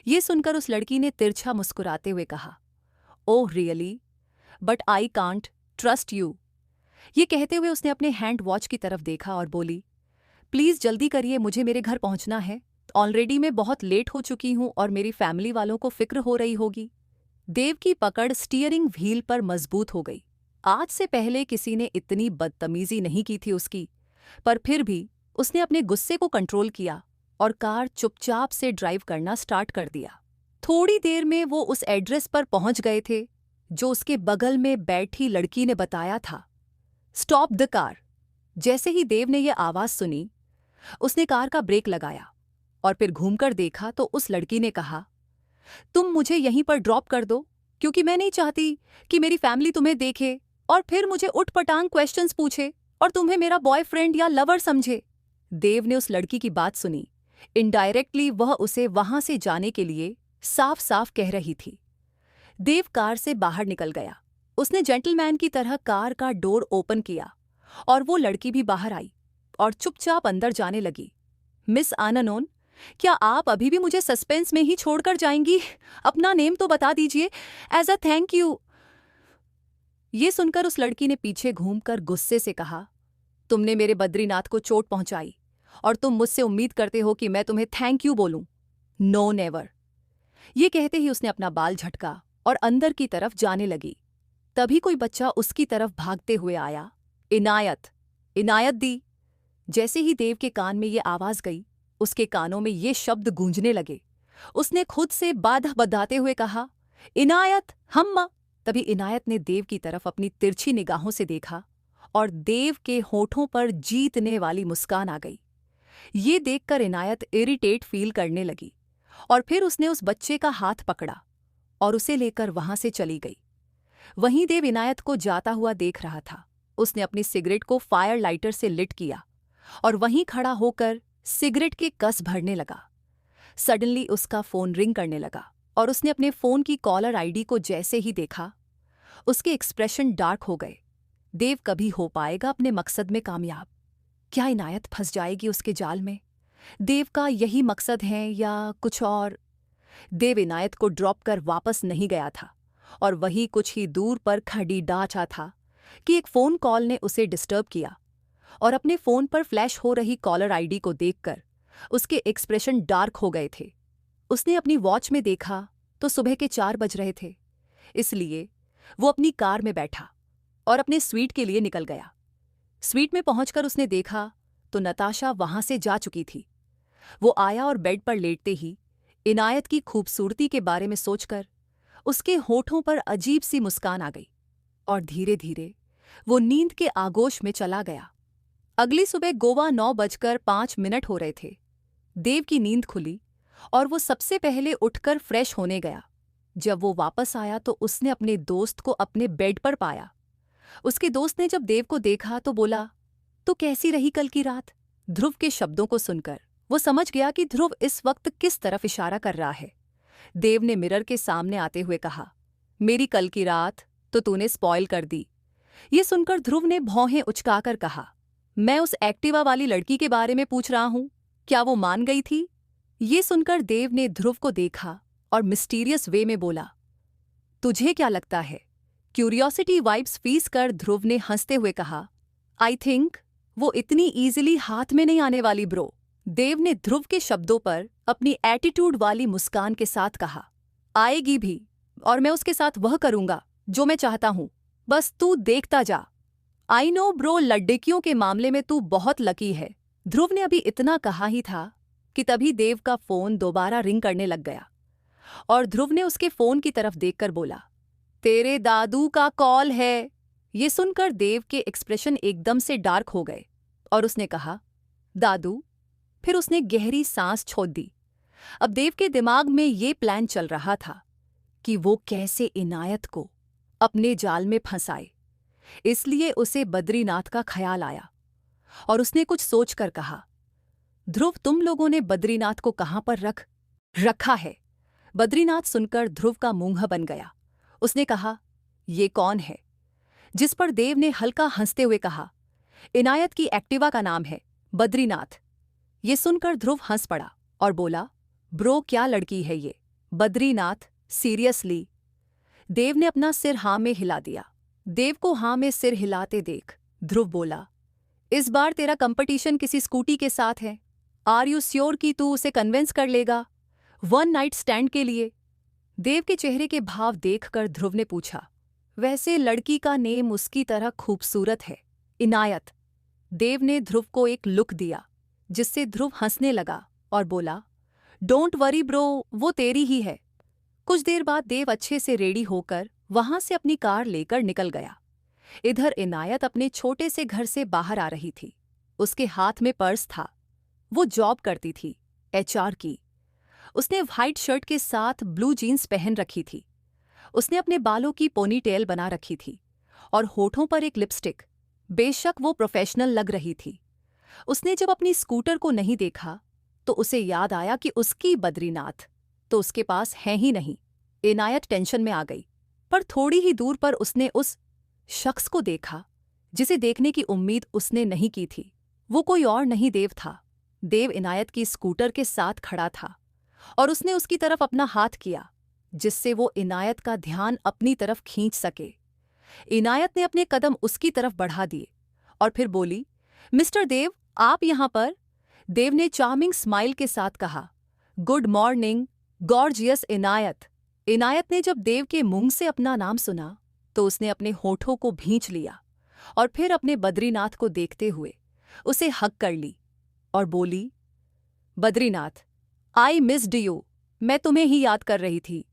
ये सुनकर उस लड़की ने तिरछा मुस्कुराते हुए कहा, oh really, but I can't trust you. ये कहते हुए उसने अपने हैंड वॉच की तरफ देखा और बोली, प्लीज जल्दी करिए, मुझे मेरे घर पहुंचना है। ऑलरेडी मैं बहुत लेट हो चुकी हूं और मेरी फैमिली वालों को फिक्र हो रही होगी। देव की पकड़ स्टीयरिंग व्हील पर मजबूत हो गई। आज से पहले किसी ने इतनी बदतमीजी नहीं की थी उसकी, पर फिर भी उसने अपने गुस्से को कंट्रोल किया और कार चुपचाप से ड्राइव करना स्टार्ट कर दिया। थोड़ी देर में वो उस एड्रेस पर पहुंच गए थे जो उसके बगल में बैठी लड़की ने बताया था। Stop the car. जैसे ही देव ने यह आवाज सुनी, उसने कार का ब्रेक लगाया और फिर घूमकर देखा तो उस लड़की ने कहा, तुम मुझे यहीं पर ड्रॉप कर दो, क्योंकि मैं नहीं चाहती कि मेरी फैमिली तुम्हें देखे और फिर मुझे उठपटांग क्वेश्चंस पूछे और तुम्हें मेरा बॉयफ्रेंड या लवर समझे। देव ने उस लड़की की बात सुनी। इनडायरेक्टली वह उसे वहां से जाने के लिए साफ साफ कह रही थी। देव कार से बाहर निकल गया। उसने जेंटलमैन की तरह कार का डोर ओपन किया और वो लड़की भी बाहर आई और चुपचाप अंदर जाने लगी। मिस आननोन, क्या आप अभी भी मुझे सस्पेंस में ही छोड़कर जाएंगी? अपना नेम तो बता दीजिए, एज अ थैंक यू। ये सुनकर उस लड़की ने पीछे घूमकर गुस्से से कहा, तुमने मेरे बद्रीनाथ को चोट पहुंचाई और तुम मुझसे उम्मीद करते हो कि मैं तुम्हें थैंक यू बोलूं? No never. ये कहते ही उसने अपना बाल झटका और अंदर की तरफ जाने लगी। तभी कोई बच्चा उसकी तरफ भागते हुए आया। इनायत, इनायत दी। जैसे ही देव के कान में ये आवाज गई, उसके कानों में ये शब्द गूंजने लगे। उसने खुद से बाधा बधाते हुए कहा, इनायत हम्मा। तभी इनायत ने देव की तरफ अपनी तिरछी निगाहों से देखा और देव के होठों पर जीतने वाली मुस्कान आ गई। ये देखकर इनायत इरिटेट फील करने लगी और फिर उसने उस बच्चे का हाथ पकड़ा और उसे लेकर वहां से चली गई। वहीं देव इनायत को जाता हुआ देख रहा था। उसने अपनी सिगरेट को फायर लाइटर से लिट किया और वहीं खड़ा होकर सिगरेट के कस भरने लगा। सडनली उसका फोन रिंग करने लगा और उसने अपने फोन की कॉलर आईडी को जैसे ही देखा, उसके एक्सप्रेशन डार्क हो गए। देव कभी हो पाएगा अपने मकसद में कामयाब? क्या इनायत फंस जाएगी उसके जाल में? देव का यही मकसद है या कुछ और? देव इनायत को ड्रॉप कर वापस नहीं गया था और वही कुछ ही दूर पर खड़ी डांचा था कि एक फोन कॉल ने उसे डिस्टर्ब किया और अपने फोन पर फ्लैश हो रही कॉलर आईडी को देखकर उसके एक्सप्रेशन डार्क हो गए थे। उसने अपनी वॉच में देखा तो सुबह के 4 बज रहे थे, इसलिए वो अपनी कार में बैठा और अपने स्वीट के लिए निकल गया। स्वीट में पहुंचकर उसने देखा तो नताशा वहां से जा चुकी थी। वो आया और बेड पर लेटते ही इनायत की खूबसूरती के बारे में सोचकर उसके होठों पर अजीब सी मुस्कान आ गई और धीरे धीरे वो नींद के आगोश में चला गया। अगली सुबह गोवा 9:05 हो रहे थे। देव की नींद खुली और वो सबसे पहले उठकर फ्रेश होने गया। जब वो वापस आया तो उसने अपने दोस्त को अपने बेड पर पाया। उसके दोस्त ने जब देव को देखा तो बोला, तो कैसी रही कल की रात? ध्रुव के शब्दों को सुनकर वो समझ गया कि ध्रुव इस वक्त किस तरफ इशारा कर रहा है। देव ने मिरर के सामने आते हुए कहा, मेरी कल की रात तो तूने स्पॉइल कर दी। ये सुनकर ध्रुव ने भौहें उचकाकर कहा, मैं उस एक्टिवा वाली लड़की के बारे में पूछ रहा हूं, क्या वो मान गई थी? ये सुनकर देव ने ध्रुव को देखा और मिस्टीरियस वे में बोला, तुझे क्या लगता है? क्यूरियोसिटी वाइब्स फीस कर ध्रुव ने हंसते हुए कहा, आई थिंक वो इतनी ईजिली हाथ में नहीं आने वाली ब्रो। देव ने ध्रुव के शब्दों पर अपनी एटीट्यूड वाली मुस्कान के साथ कहा, आएगी भी, और मैं उसके साथ वह करूंगा जो मैं चाहता हूं, बस तू देखता जा। आई नो ब्रो, लड़कियों के मामले में तू बहुत लकी है। ध्रुव ने अभी इतना कहा ही था कि तभी देव का फोन दोबारा रिंग करने लग गया और ध्रुव ने उसके फोन की तरफ देखकर बोला, तेरे दादू का कॉल है। ये सुनकर देव के एक्सप्रेशन एकदम से डार्क हो गए और उसने कहा, दादू? फिर उसने गहरी सांस छोड़ दी। अब देव के दिमाग में ये प्लान चल रहा था कि वो कैसे इनायत को अपने जाल में फंसाए। इसलिए उसे बद्रीनाथ का ख्याल आया और उसने कुछ सोचकर कहा, ध्रुव, तुम लोगों ने बद्रीनाथ को कहां पर रखा है? बद्रीनाथ सुनकर ध्रुव का मुंह बन गया। उसने कहा, ये कौन है? जिस पर देव ने हल्का हंसते हुए कहा, इनायत की एक्टिवा का नाम है बद्रीनाथ। ये सुनकर ध्रुव हंस पड़ा और बोला, ब्रो, क्या लड़की है ये? बद्रीनाथ? सीरियसली? देव ने अपना सिर हाँ में हिला दिया। देव को हाँ में सिर हिलाते देख ध्रुव बोला, इस बार तेरा कंपटीशन किसी स्कूटी के साथ है। आर यू श्योर कि तू उसे कन्विंस कर लेगा 1 नाइट स्टैंड के लिए? देव के चेहरे के भाव देखकर ध्रुव ने पूछा, वैसे लड़की का नेम उसकी तरह खूबसूरत है, इनायत। देव ने ध्रुव को एक लुक दिया जिससे ध्रुव हंसने लगा और बोला, डोंट वरी ब्रो, वो तेरी ही है। कुछ देर बाद देव अच्छे से रेडी होकर वहां से अपनी कार लेकर निकल गया। इधर इनायत अपने छोटे से घर से बाहर आ रही थी। उसके हाथ में पर्स था। वो जॉब करती थी, एचआर की। उसने व्हाइट शर्ट के साथ ब्लू जीन्स पहन रखी थी। उसने अपने बालों की पोनीटेल बना रखी थी और होठों पर एक लिपस्टिक। बेशक वो प्रोफेशनल लग रही थी। उसने जब अपनी स्कूटर को नहीं देखा तो उसे याद आया कि उसकी बद्रीनाथ तो उसके पास है ही नहीं। इनायत टेंशन में आ गई, पर थोड़ी ही दूर पर उसने उस शख्स को देखा जिसे देखने की उम्मीद उसने नहीं की थी। वो कोई और नहीं, देव था। देव इनायत की स्कूटर के साथ खड़ा था और उसने उसकी तरफ अपना हाथ किया जिससे वो इनायत का ध्यान अपनी तरफ खींच सके। इनायत ने अपने कदम उसकी तरफ बढ़ा दिए और फिर बोली, मिस्टर देव, आप यहां पर? देव ने चार्मिंग स्माइल के साथ कहा, गुड मॉर्निंग गॉर्जियस इनायत। इनायत ने जब देव के मुंह से अपना नाम सुना तो उसने अपने होठों को भींच लिया और फिर अपने बद्रीनाथ को देखते हुए उसे हग कर ली और बोली, बद्रीनाथ, आई मिस्ड यू, मैं तुम्हें ही याद कर रही थी।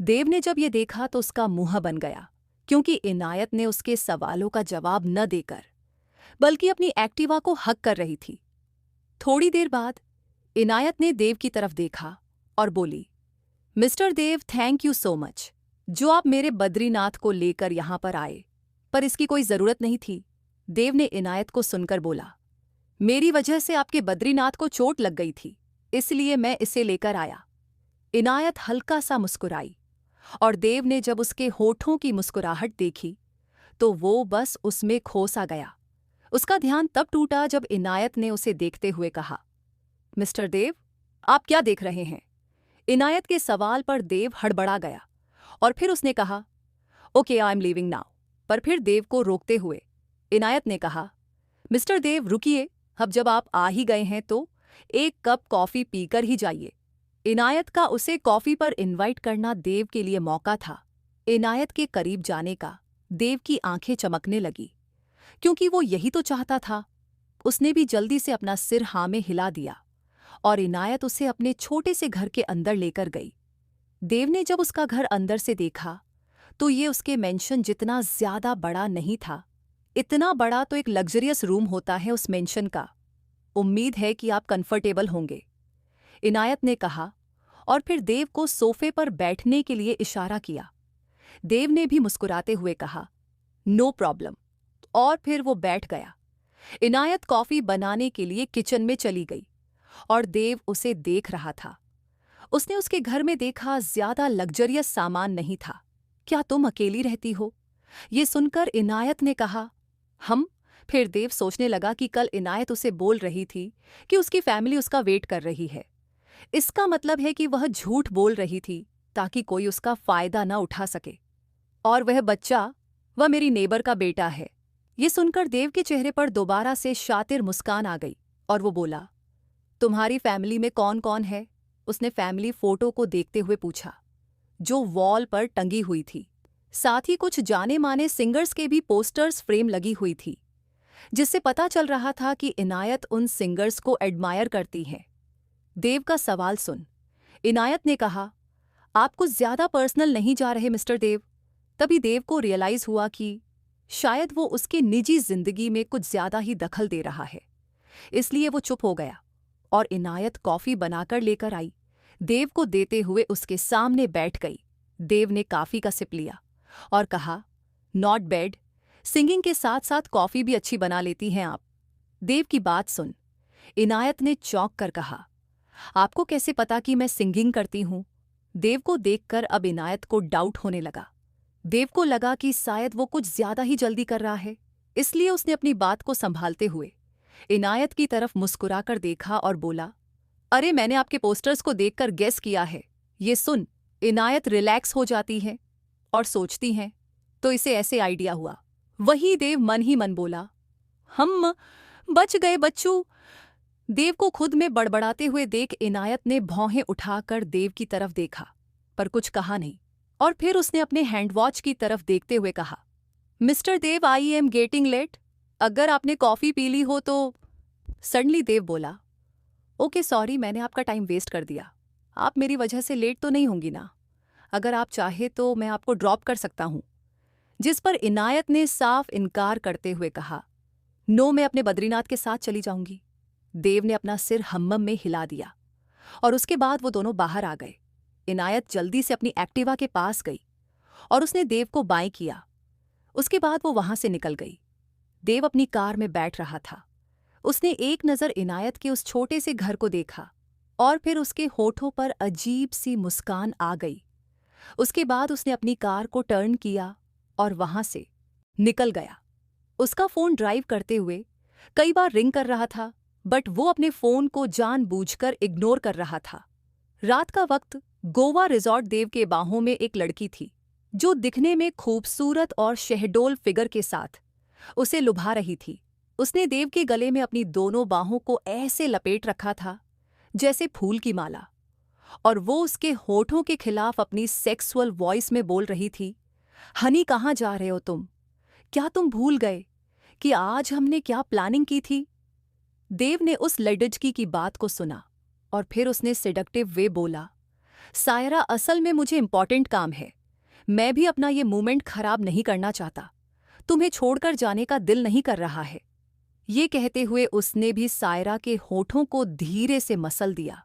देव ने जब ये देखा तो उसका मुंह बन गया, क्योंकि इनायत ने उसके सवालों का जवाब न देकर बल्कि अपनी एक्टिवा को हग कर रही थी। थोड़ी देर बाद इनायत ने देव की तरफ देखा और बोली, mister Dev, thank you so much जो आप मेरे बद्रीनाथ को लेकर यहां पर आए, पर इसकी कोई जरूरत नहीं थी। देव ने इनायत को सुनकर बोला, मेरी वजह से आपके बद्रीनाथ को चोट लग गई थी, इसलिए मैं इसे लेकर आया। इनायत हल्का सा मुस्कुराई और देव ने जब उसके होठों की मुस्कुराहट देखी तो वो बस उसमें खो सा गया। उसका ध्यान तब टूटा जब इनायत ने उसे देखते हुए कहा, मिस्टर देव, आप क्या देख रहे हैं? इनायत के सवाल पर देव हड़बड़ा गया और फिर उसने कहा, okay, I am leaving now. पर फिर देव को रोकते हुए इनायत ने कहा, मिस्टर देव, रुकिए, अब जब आप आ ही गए हैं तो एक कप कॉफी पीकर ही जाइए। इनायत का उसे कॉफी पर इनवाइट करना देव के लिए मौका था। इनायत के करीब जाने का देव की आंखें चमकने लगी, क्योंकि वो यही तो चाहता था। उसने भी जल्दी से अपना सिर हाँ में हिला दिया और इनायत उसे अपने छोटे से घर के अंदर लेकर गई। देव ने जब उसका घर अंदर से देखा तो ये उसके मेंशन जितना ज्यादा बड़ा नहीं था। इतना बड़ा तो एक लग्जरियस रूम होता है उस मेंशन का। उम्मीद है कि आप कंफर्टेबल होंगे, इनायत ने कहा और फिर देव को सोफे पर बैठने के लिए इशारा किया। देव ने भी मुस्कुराते हुए कहा, नो प्रॉब्लम, और फिर वो बैठ गया। इनायत कॉफी बनाने के लिए किचन में चली गई और देव उसे देख रहा था। उसने उसके घर में देखा ज्यादा लग्जरियस सामान नहीं था। क्या तुम अकेली रहती हो? ये सुनकर इनायत ने कहा, हम? फिर देव सोचने लगा कि कल इनायत उसे बोल रही थी कि उसकी फैमिली उसका वेट कर रही है। इसका मतलब है कि वह झूठ बोल रही थी ताकि कोई उसका फायदा न उठा सके। और वह बच्चा, वह मेरी नेबर का बेटा है। ये सुनकर देव के चेहरे पर दोबारा से शातिर मुस्कान आ गई और वो बोला, तुम्हारी फैमिली में कौन कौन है? उसने फैमिली फोटो को देखते हुए पूछा, जो वॉल पर टंगी हुई थी। साथ ही कुछ जाने माने सिंगर्स के भी पोस्टर्स फ्रेम लगी हुई थी, जिससे पता चल रहा था कि इनायत उन सिंगर्स को एडमायर करती है। देव का सवाल सुन इनायत ने कहा, आप कुछ ज्यादा पर्सनल नहीं जा रहे मिस्टर देव? तभी देव को रियलाइज हुआ कि शायद वो उसकी निजी जिंदगी में कुछ ज्यादा ही दखल दे रहा है। इसलिए वो चुप हो गया और इनायत कॉफी बनाकर लेकर आई, देव को देते हुए उसके सामने बैठ गई। देव ने कॉफी का सिप लिया और कहा, नॉट बैड, सिंगिंग के साथ साथ कॉफी भी अच्छी बना लेती हैं आप। देव की बात सुन इनायत ने चौंक कर कहा, आपको कैसे पता कि मैं सिंगिंग करती हूं? देव को देखकर अब इनायत को डाउट होने लगा। देव को लगा कि शायद वो कुछ ज्यादा ही जल्दी कर रहा है, इसलिए उसने अपनी बात को संभालते हुए इनायत की तरफ मुस्कुराकर देखा और बोला, अरे मैंने आपके पोस्टर्स को देखकर गेस किया है। ये सुन इनायत रिलैक्स हो जाती है और सोचती हैं, तो इसे ऐसे आइडिया हुआ। वही देव मन ही मन बोला, हम बच गए बच्चू। देव को खुद में बड़बड़ाते हुए देख इनायत ने भौहें उठाकर देव की तरफ देखा, पर कुछ कहा नहीं। और फिर उसने अपने हैंडवॉच की तरफ देखते हुए कहा, mister Dev, I am getting late. अगर आपने कॉफी पी ली हो तो। सडनली देव बोला, ओके सॉरी, मैंने आपका टाइम वेस्ट कर दिया। आप मेरी वजह से लेट तो नहीं होंगी ना? अगर आप चाहे तो मैं आपको ड्रॉप कर सकता हूं। जिस पर इनायत ने साफ इनकार करते हुए कहा, नो, मैं अपने बद्रीनाथ के साथ चली जाऊंगी। देव ने अपना सिर हम्मम में हिला दिया और उसके बाद वो दोनों बाहर आ गए। इनायत जल्दी से अपनी एक्टिवा के पास गई और उसने देव को बाएं किया। उसके बाद वो वहां से निकल गई। देव अपनी कार में बैठ रहा था। उसने एक नज़र इनायत के उस छोटे से घर को देखा और फिर उसके होठों पर अजीब सी मुस्कान आ गई। उसके बाद उसने अपनी कार को टर्न किया और वहां से निकल गया। उसका फोन ड्राइव करते हुए कई बार रिंग कर रहा था, बट वो अपने फोन को जानबूझकर इग्नोर कर रहा था। रात का वक्त गोवा रिजॉर्ट देव के बाहों में एक लड़की थी, जो दिखने में खूबसूरत और शहडोल फिगर के साथ उसे लुभा रही थी। उसने देव के गले में अपनी दोनों बाहों को ऐसे लपेट रखा था जैसे फूल की माला, और वो उसके होठों के खिलाफ अपनी सेक्सुअल वॉइस में बोल रही थी, हनी कहाँ जा रहे हो तुम? क्या तुम भूल गए कि आज हमने क्या प्लानिंग की थी? देव ने उस लड़की की बात को सुना और फिर उसने सेडक्टिव वे बोला, सायरा, असल में मुझे इंपॉर्टेंट काम है। मैं भी अपना ये मूवमेंट खराब नहीं करना चाहता। तुम्हें छोड़कर जाने का दिल नहीं कर रहा है। ये कहते हुए उसने भी सायरा के होठों को धीरे से मसल दिया,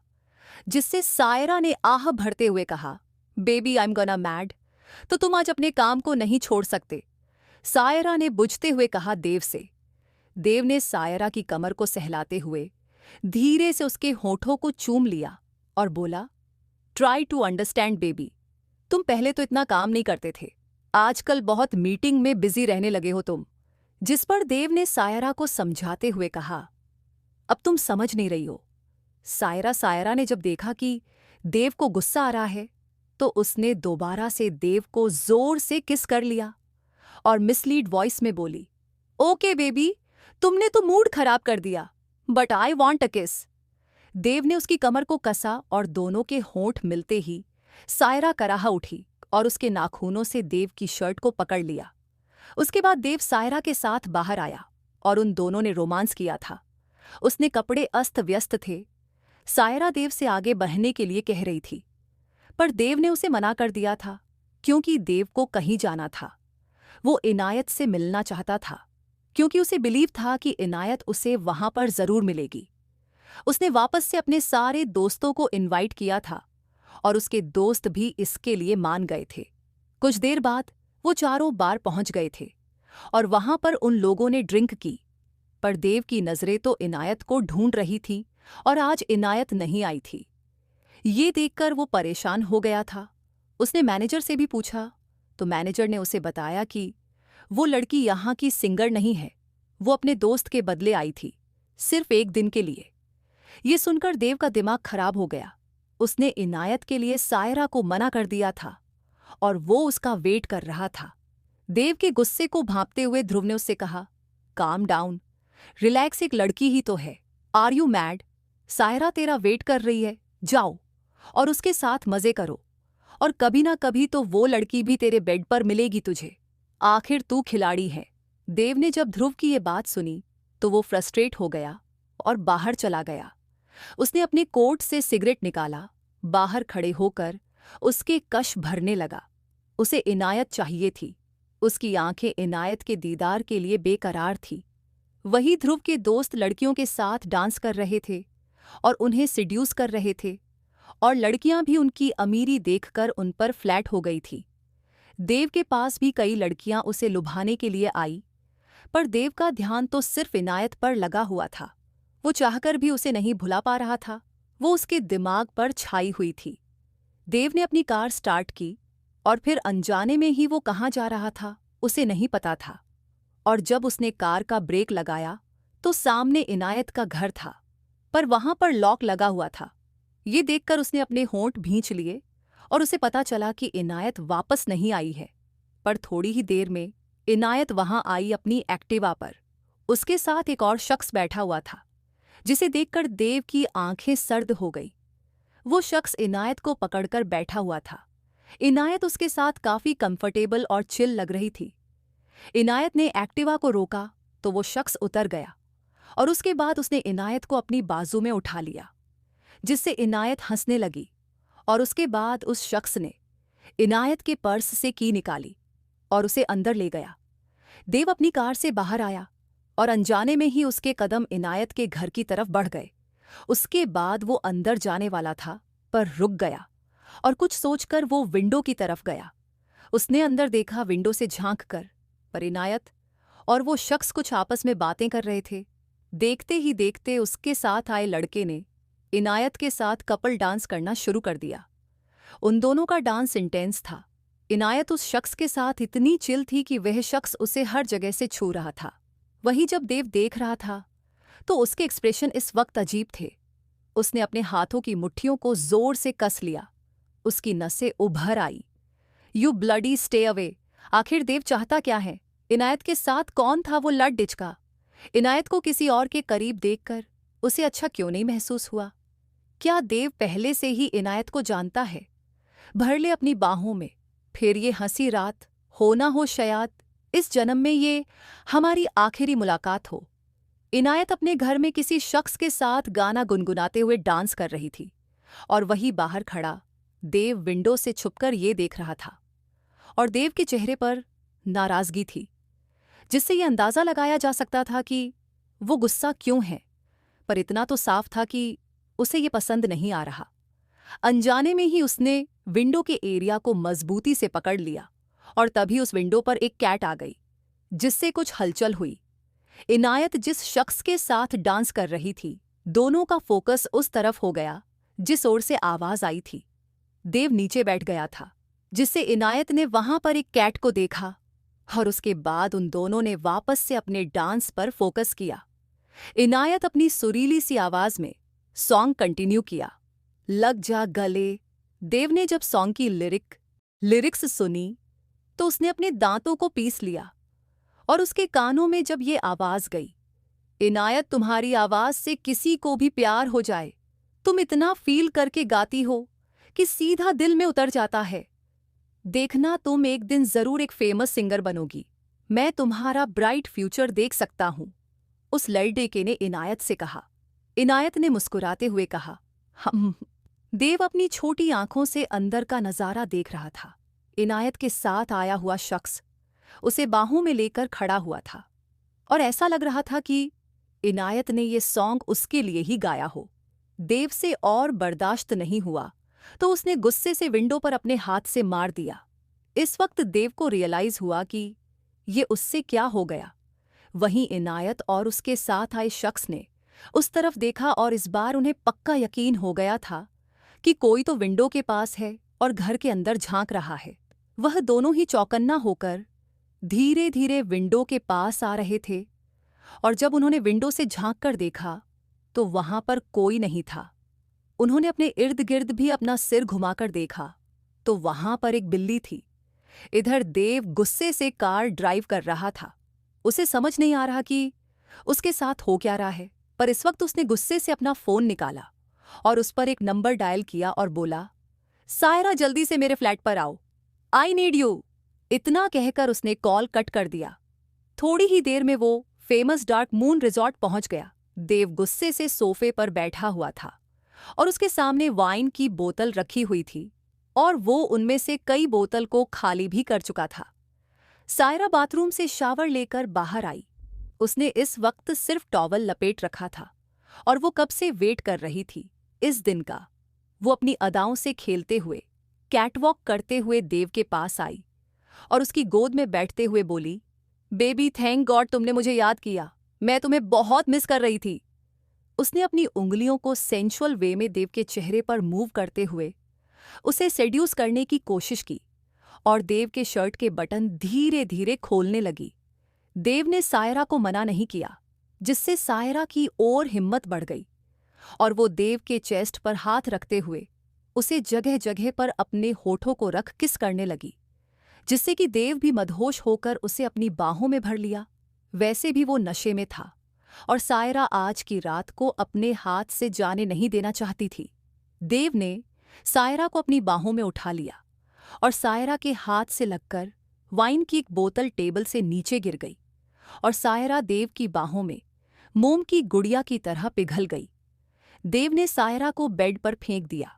जिससे सायरा ने आह भरते हुए कहा, baby I am gonna mad. तो तुम आज अपने काम को नहीं छोड़ सकते? सायरा ने बुझते हुए कहा देव से। देव ने सायरा की कमर को सहलाते हुए धीरे से उसके होठों को चूम लिया और बोला, ट्राई टू अंडरस्टैंड बेबी, तुम पहले तो इतना काम नहीं करते थे, आजकल बहुत मीटिंग में बिजी रहने लगे हो तुम। जिस पर देव ने सायरा को समझाते हुए कहा, अब तुम समझ नहीं रही हो। सायरा ने जब देखा कि देव को गुस्सा आ रहा है तो उसने दोबारा से देव को जोर से किस कर लिया और मिसलीड वॉइस में बोली, ओके बेबी, तुमने तो मूड खराब कर दिया, बट आई वॉन्ट अ किस। देव ने उसकी कमर को कसा और दोनों के होंठ मिलते ही सायरा कराह उठी और उसके नाखूनों से देव की शर्ट को पकड़ लिया। उसके बाद देव सायरा के साथ बाहर आया और उन दोनों ने रोमांस किया था। उसने कपड़े अस्त व्यस्त थे। सायरा देव से आगे बढ़ने के लिए कह रही थी, पर देव ने उसे मना कर दिया था। क्योंकि देव को कहीं जाना था। वो इनायत से मिलना चाहता था क्योंकि उसे बिलीव था कि इनायत उसे वहां पर जरूर मिलेगी। उसने वापस से अपने सारे दोस्तों को इनवाइट किया था और उसके दोस्त भी इसके लिए मान गए थे। कुछ देर बाद वो चारों बार पहुंच गए थे और वहां पर उन लोगों ने ड्रिंक की, पर देव की नजरें तो इनायत को ढूंढ रही थी और आज इनायत नहीं आई थी। ये देखकर वो परेशान हो गया था। उसने मैनेजर से भी पूछा तो मैनेजर ने उसे बताया कि वो लड़की यहाँ की सिंगर नहीं है, वो अपने दोस्त के बदले आई थी, सिर्फ एक दिन के लिए। ये सुनकर देव का दिमाग खराब हो गया। उसने इनायत के लिए सायरा को मना कर दिया था और वो उसका वेट कर रहा था। देव के गुस्से को भांपते हुए ध्रुव ने उससे कहा, काम डाउन, रिलैक्स, एक लड़की ही तो है। Are you mad? सायरा तेरा वेट कर रही है, जाओ और उसके साथ मजे करो, और कभी ना कभी तो वो लड़की भी तेरे बेड पर मिलेगी तुझे। आखिर तू खिलाड़ी है। देव ने जब ध्रुव की ये बात सुनी तो वो फ्रस्ट्रेट हो गया और बाहर चला गया। उसने अपने कोट से सिगरेट निकाला, बाहर खड़े होकर उसके कश भरने लगा। उसे इनायत चाहिए थी। उसकी आंखें इनायत के दीदार के लिए बेकरार थी। वही ध्रुव के दोस्त लड़कियों के साथ डांस कर रहे थे और उन्हें सिड्यूस कर रहे थे, और लड़कियां भी उनकी अमीरी देखकर उन पर फ्लैट हो गई थी। देव के पास भी कई लड़कियां उसे लुभाने के लिए आई, पर देव का ध्यान तो सिर्फ इनायत पर लगा हुआ था। वो चाहकर भी उसे नहीं भुला पा रहा था। वो उसके दिमाग पर छाई हुई थी। देव ने अपनी कार स्टार्ट की और फिर अनजाने में ही वो कहाँ जा रहा था उसे नहीं पता था। और जब उसने कार का ब्रेक लगाया तो सामने इनायत का घर था, पर वहां पर लॉक लगा हुआ था। ये देखकर उसने अपने होंठ भींच लिए और उसे पता चला कि इनायत वापस नहीं आई है। पर थोड़ी ही देर में इनायत वहां आई अपनी एक्टिवा पर। उसके साथ एक और शख्स बैठा हुआ था, जिसे देखकर देव की आंखें सर्द हो गई। वो शख्स इनायत को पकड़कर बैठा हुआ था। इनायत उसके साथ काफी कंफर्टेबल और चिल लग रही थी। इनायत ने एक्टिवा को रोका तो वो शख्स उतर गया और उसके बाद उसने इनायत को अपनी बाजू में उठा लिया, जिससे इनायत हंसने लगी। और उसके बाद उस शख्स ने इनायत के पर्स से की निकाली और उसे अंदर ले गया। देव अपनी कार से बाहर आया और अनजाने में ही उसके कदम इनायत के घर की तरफ बढ़ गए। उसके बाद वो अंदर जाने वाला था, पर रुक गया और कुछ सोचकर वो विंडो की तरफ गया। उसने अंदर देखा, विंडो से झांक कर, पर इनायत और वो शख्स कुछ आपस में बातें कर रहे थे। देखते ही देखते उसके साथ आए लड़के ने इनायत के साथ कपल डांस करना शुरू कर दिया। उन दोनों का डांस इंटेंस था। इनायत उस शख्स के साथ इतनी चिल थी कि वह शख्स उसे हर जगह से छू रहा था। वहीं जब देव देख रहा था तो उसके एक्सप्रेशन इस वक्त अजीब थे। उसने अपने हाथों की मुट्ठियों को जोर से कस लिया। उसकी नसें उभर आई। You bloody stay away. आखिर देव चाहता क्या है? इनायत के साथ कौन था वो लड़ डिचका? इनायत को किसी और के करीब देखकर उसे अच्छा क्यों नहीं महसूस हुआ? क्या देव पहले से ही इनायत को जानता है? भर ले अपनी बाहों में, फिर ये हंसी रात हो ना हो, शायद इस जन्म में ये हमारी आखिरी मुलाकात हो। इनायत अपने घर में किसी शख्स के साथ गाना गुनगुनाते हुए डांस कर रही थी और वही बाहर खड़ा देव विंडो से छुपकर ये देख रहा था। और देव के चेहरे पर नाराजगी थी, जिससे ये अंदाजा लगाया जा सकता था कि वो गुस्सा क्यों है, पर इतना तो साफ था कि उसे ये पसंद नहीं आ रहा। अनजाने में ही उसने विंडो के एरिया को मजबूती से पकड़ लिया और तभी उस विंडो पर एक कैट आ गई, जिससे कुछ हलचल हुई। इनायत जिस शख्स के साथ डांस कर रही थी, दोनों का फोकस उस तरफ हो गया जिस ओर से आवाज आई थी। देव नीचे बैठ गया था, जिससे इनायत ने वहां पर एक कैट को देखा और उसके बाद उन दोनों ने वापस से अपने डांस पर फोकस किया। इनायत अपनी सुरीली सी आवाज में सॉन्ग कंटिन्यू किया, लग जा गले। देव ने जब सॉन्ग की लिरिक्स सुनी तो उसने अपने दांतों को पीस लिया और उसके कानों में जब ये आवाज गई, इनायत तुम्हारी आवाज से किसी को भी प्यार हो जाए। तुम इतना फील करके गाती हो कि सीधा दिल में उतर जाता है। देखना, तुम एक दिन जरूर एक फेमस सिंगर बनोगी। मैं तुम्हारा ब्राइट फ्यूचर देख सकता हूं, उस लड़के ने इनायत से कहा। इनायत ने मुस्कुराते हुए कहा, हम। देव अपनी छोटी आंखों से अंदर का नजारा देख रहा था। इनायत के साथ आया हुआ शख्स उसे बाहों में लेकर खड़ा हुआ था और ऐसा लग रहा था कि इनायत ने ये सॉन्ग उसके लिए ही गाया हो। देव से और बर्दाश्त नहीं हुआ तो उसने गुस्से से विंडो पर अपने हाथ से मार दिया। इस वक्त देव को रियलाइज हुआ कि ये उससे क्या हो गया। वहीं इनायत और उसके साथ आए शख्स ने उस तरफ देखा और इस बार उन्हें पक्का यकीन हो गया था कि कोई तो विंडो के पास है और घर के अंदर झांक रहा है। वह दोनों ही चौकन्ना होकर धीरे धीरे विंडो के पास आ रहे थे और जब उन्होंने विंडो से झांक कर देखा तो वहां पर कोई नहीं था। उन्होंने अपने इर्द गिर्द भी अपना सिर घुमाकर देखा तो वहां पर एक बिल्ली थी। इधर देव गुस्से से कार ड्राइव कर रहा था। उसे समझ नहीं आ रहा कि उसके साथ हो क्या रहा है, पर इस वक्त उसने गुस्से से अपना फोन निकाला और उस पर एक नंबर डायल किया और बोला, सायरा जल्दी से मेरे फ्लैट पर आओ, आई नीड यू। इतना कहकर उसने कॉल कट कर दिया। थोड़ी ही देर में वो फेमस डार्क मून रिजॉर्ट पहुंच गया। देव गुस्से से सोफे पर बैठा हुआ था और उसके सामने वाइन की बोतल रखी हुई थी और वो उनमें से कई बोतल को खाली भी कर चुका था। सायरा बाथरूम से शावर लेकर बाहर आई। उसने इस वक्त सिर्फ टॉवल लपेट रखा था और वो कब से वेट कर रही थी इस दिन का। वो अपनी अदाओं से खेलते हुए कैटवॉक करते हुए देव के पास आई और उसकी गोद में बैठते हुए बोली, बेबी थैंक गॉड तुमने मुझे याद किया, मैं तुम्हें बहुत मिस कर रही थी। उसने अपनी उंगलियों को सेंशुअल वे में देव के चेहरे पर मूव करते हुए उसे सेड्यूस करने की कोशिश की और देव के शर्ट के बटन धीरे धीरे खोलने लगी। देव ने सायरा को मना नहीं किया, जिससे सायरा की और हिम्मत बढ़ गई और वो देव के चेस्ट पर हाथ रखते हुए उसे जगह जगह पर अपने होठों को रख किस करने लगी, जिससे कि देव भी मदहोश होकर उसे अपनी बाहों में भर लिया। वैसे भी वो नशे में था और सायरा आज की रात को अपने हाथ से जाने नहीं देना चाहती थी। देव ने सायरा को अपनी बाहों में उठा लिया और सायरा के हाथ से लगकर वाइन की एक बोतल टेबल से नीचे गिर गई और सायरा देव की बाहों में मोम की गुड़िया की तरह पिघल गई। देव ने सायरा को बेड पर फेंक दिया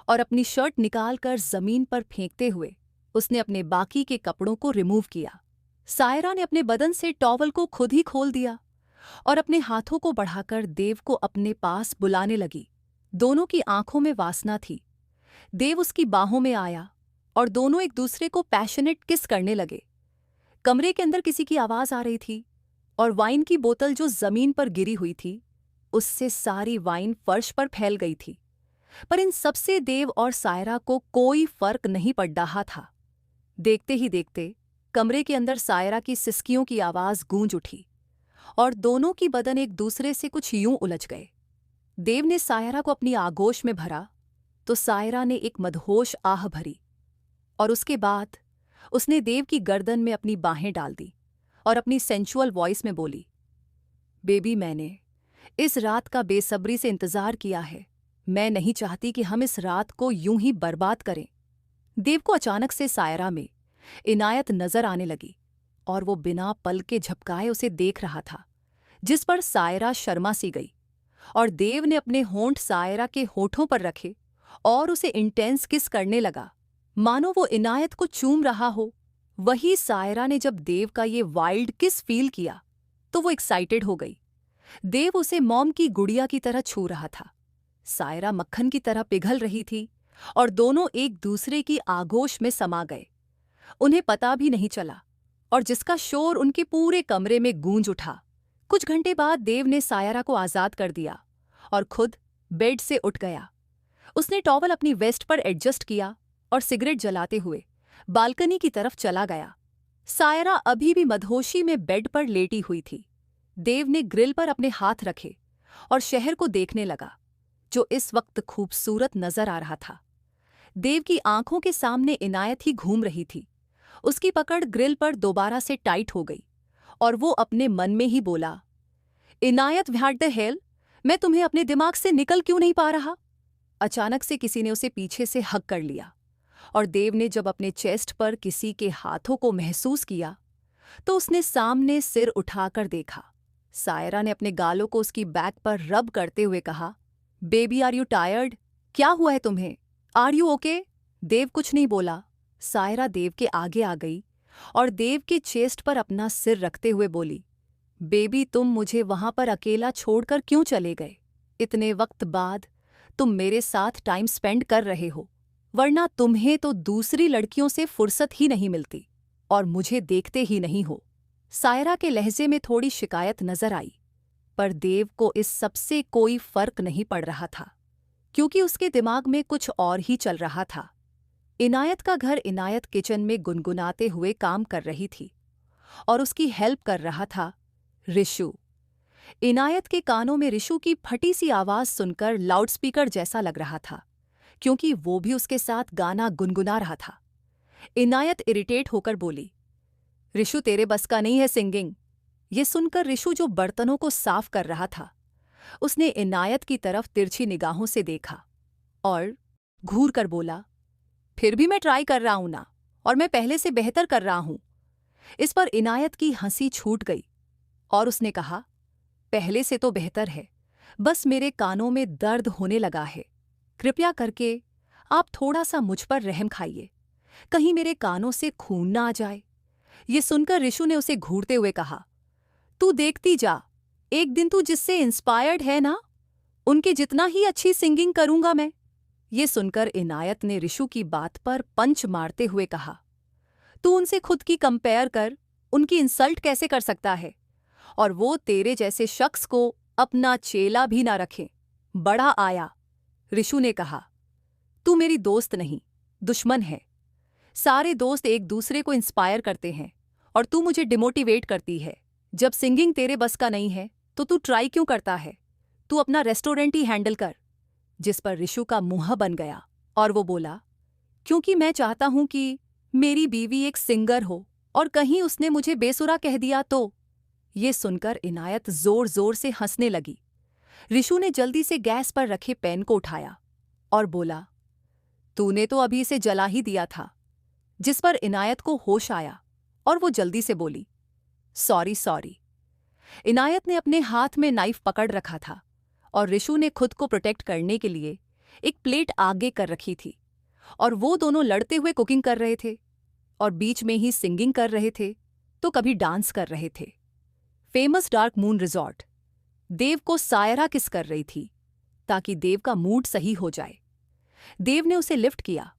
और अपनी शर्ट निकालकर जमीन पर फेंकते हुए उसने अपने बाकी के कपड़ों को रिमूव किया। सायरा ने अपने बदन से टॉवल को खुद ही खोल दिया और अपने हाथों को बढ़ाकर देव को अपने पास बुलाने लगी। दोनों की आंखों में वासना थी। देव उसकी बाहों में आया और दोनों एक दूसरे को पैशनेट किस करने लगे। कमरे के अंदर किसी की आवाज आ रही थी और वाइन की बोतल जो जमीन पर गिरी हुई थी उससे सारी वाइन फर्श पर फैल गई थी। पर इन सबसे देव और सायरा को कोई फर्क नहीं पड़ रहा था। देखते ही देखते कमरे के अंदर सायरा की सिसकियों की आवाज गूंज उठी और दोनों की बदन एक दूसरे से कुछ यूं उलझ गए। देव ने सायरा को अपनी आगोश में भरा तो सायरा ने एक मदहोश आह भरी और उसके बाद उसने देव की गर्दन में अपनी बाहें डाल दी और अपनी सेंचुअल वॉइस में बोली, बेबी मैंने इस रात का बेसब्री से इंतजार किया है। मैं नहीं चाहती कि हम इस रात को यूं ही बर्बाद करें। देव को अचानक से सायरा में इनायत नजर आने लगी और वो बिना पल के झपकाए उसे देख रहा था, जिस पर सायरा शर्मा सी गई और देव ने अपने होंठ सायरा के होठों पर रखे और उसे इंटेंस किस करने लगा, मानो वो इनायत को चूम रहा हो। वही सायरा ने जब देव का ये वाइल्ड किस फील किया तो वो एक्साइटेड हो गई। देव उसे मॉम की गुड़िया की तरह छू रहा था। सायरा मक्खन की तरह पिघल रही थी और दोनों एक दूसरे की आगोश में समा गए। उन्हें पता भी नहीं चला और जिसका शोर उनके पूरे कमरे में गूंज उठा। कुछ घंटे बाद देव ने सायरा को आजाद कर दिया और खुद बेड से उठ गया। उसने टॉवल अपनी वेस्ट पर एडजस्ट किया और सिगरेट जलाते हुए बालकनी की तरफ चला गया। सायरा अभी भी मदहोशी में बेड पर लेटी हुई थी। देव ने ग्रिल पर अपने हाथ रखे और शहर को देखने लगा, जो इस वक्त खूबसूरत नजर आ रहा था। देव की आंखों के सामने इनायत ही घूम रही थी। उसकी पकड़ ग्रिल पर दोबारा से टाइट हो गई और वो अपने मन में ही बोला, इनायत व्हाट द हेल, मैं तुम्हें अपने दिमाग से निकल क्यों नहीं पा रहा। अचानक से किसी ने उसे पीछे से हग कर लिया और देव ने जब अपने चेस्ट पर किसी के हाथों को महसूस किया तो उसने सामने सिर उठाकर देखा। सायरा ने अपने गालों को उसकी बैक पर रब करते हुए कहा, बेबी आर यू टायर्ड, क्या हुआ है तुम्हें, आर यू ओके। देव कुछ नहीं बोला सायरा देव के आगे आ गई और देव के चेस्ट पर अपना सिर रखते हुए बोली, बेबी तुम मुझे वहां पर अकेला छोड़कर क्यों चले गए? इतने वक्त बाद तुम मेरे साथ टाइम स्पेंड कर रहे हो, वरना तुम्हें तो दूसरी लड़कियों से फुर्सत ही नहीं मिलती और मुझे देखते ही नहीं हो। सायरा के लहजे में थोड़ी शिकायत नजर आई, पर देव को इस सब से कोई फर्क नहीं पड़ रहा था, क्योंकि उसके दिमाग में कुछ और ही चल रहा था। इनायत का घर इनायत किचन में गुनगुनाते हुए काम कर रही थी और उसकी हेल्प कर रहा था रिशु। इनायत के कानों में रिशु की फटी सी आवाज सुनकर लाउडस्पीकर जैसा लग रहा था, क्योंकि वो भी उसके साथ गाना गुनगुना रहा था। इनायत इरिटेट होकर बोली, रिशु तेरे बस का नहीं है सिंगिंग। ये सुनकर रिशु जो बर्तनों को साफ कर रहा था, उसने इनायत की तरफ तिरछी निगाहों से देखा और घूर कर बोला, फिर भी मैं ट्राई कर रहा हूं ना, और मैं पहले से बेहतर कर रहा हूं। इस पर इनायत की हंसी छूट गई और उसने कहा, पहले से तो बेहतर है, बस मेरे कानों में दर्द होने लगा है। कृपया करके आप थोड़ा सा मुझ पर रहम खाइए, कहीं मेरे कानों से खून ना आ जाए। ये सुनकर रिशु ने उसे घूरते हुए कहा, तू देखती जा, एक दिन तू जिससे इंस्पायर्ड है ना, उनके जितना ही अच्छी सिंगिंग करूंगा मैं। ये सुनकर इनायत ने रिशु की बात पर पंच मारते हुए कहा, तू उनसे खुद की कंपेयर कर, उनकी इंसल्ट कैसे कर सकता है? और वो तेरे जैसे शख्स को अपना चेला भी ना रखें। बड़ा आया। रिशु ने कहा, तू मेरी दोस्त नहीं, दुश्मन है। सारे दोस्त एक दूसरे को इंस्पायर करते हैं और तू मुझे डिमोटिवेट करती है। जब सिंगिंग तेरे बस का नहीं है तो तू ट्राई क्यों करता है? तू अपना रेस्टोरेंट ही हैंडल कर। जिस पर रिशु का मुंह बन गया और वो बोला, क्योंकि मैं चाहता हूं कि मेरी बीवी एक सिंगर हो और कहीं उसने मुझे बेसुरा कह दिया तो। ये सुनकर इनायत जोर जोर से हंसने लगी। रिशु ने जल्दी से गैस पर रखे पेन को उठाया और बोला, तूने तो अभी इसे जला ही दिया था। जिस पर इनायत को होश आया और वो जल्दी से बोली, सॉरी सॉरी। इनायत ने अपने हाथ में नाइफ पकड़ रखा था और रिशु ने खुद को प्रोटेक्ट करने के लिए एक प्लेट आगे कर रखी थी और वो दोनों लड़ते हुए कुकिंग कर रहे थे और बीच में ही सिंगिंग कर रहे थे तो कभी डांस कर रहे थे। Famous Dark Moon Resort. Dev को सायरा किस कर रही थी ताकि देव का मूड सही हो जाए। देव ने उसे लिफ्ट किया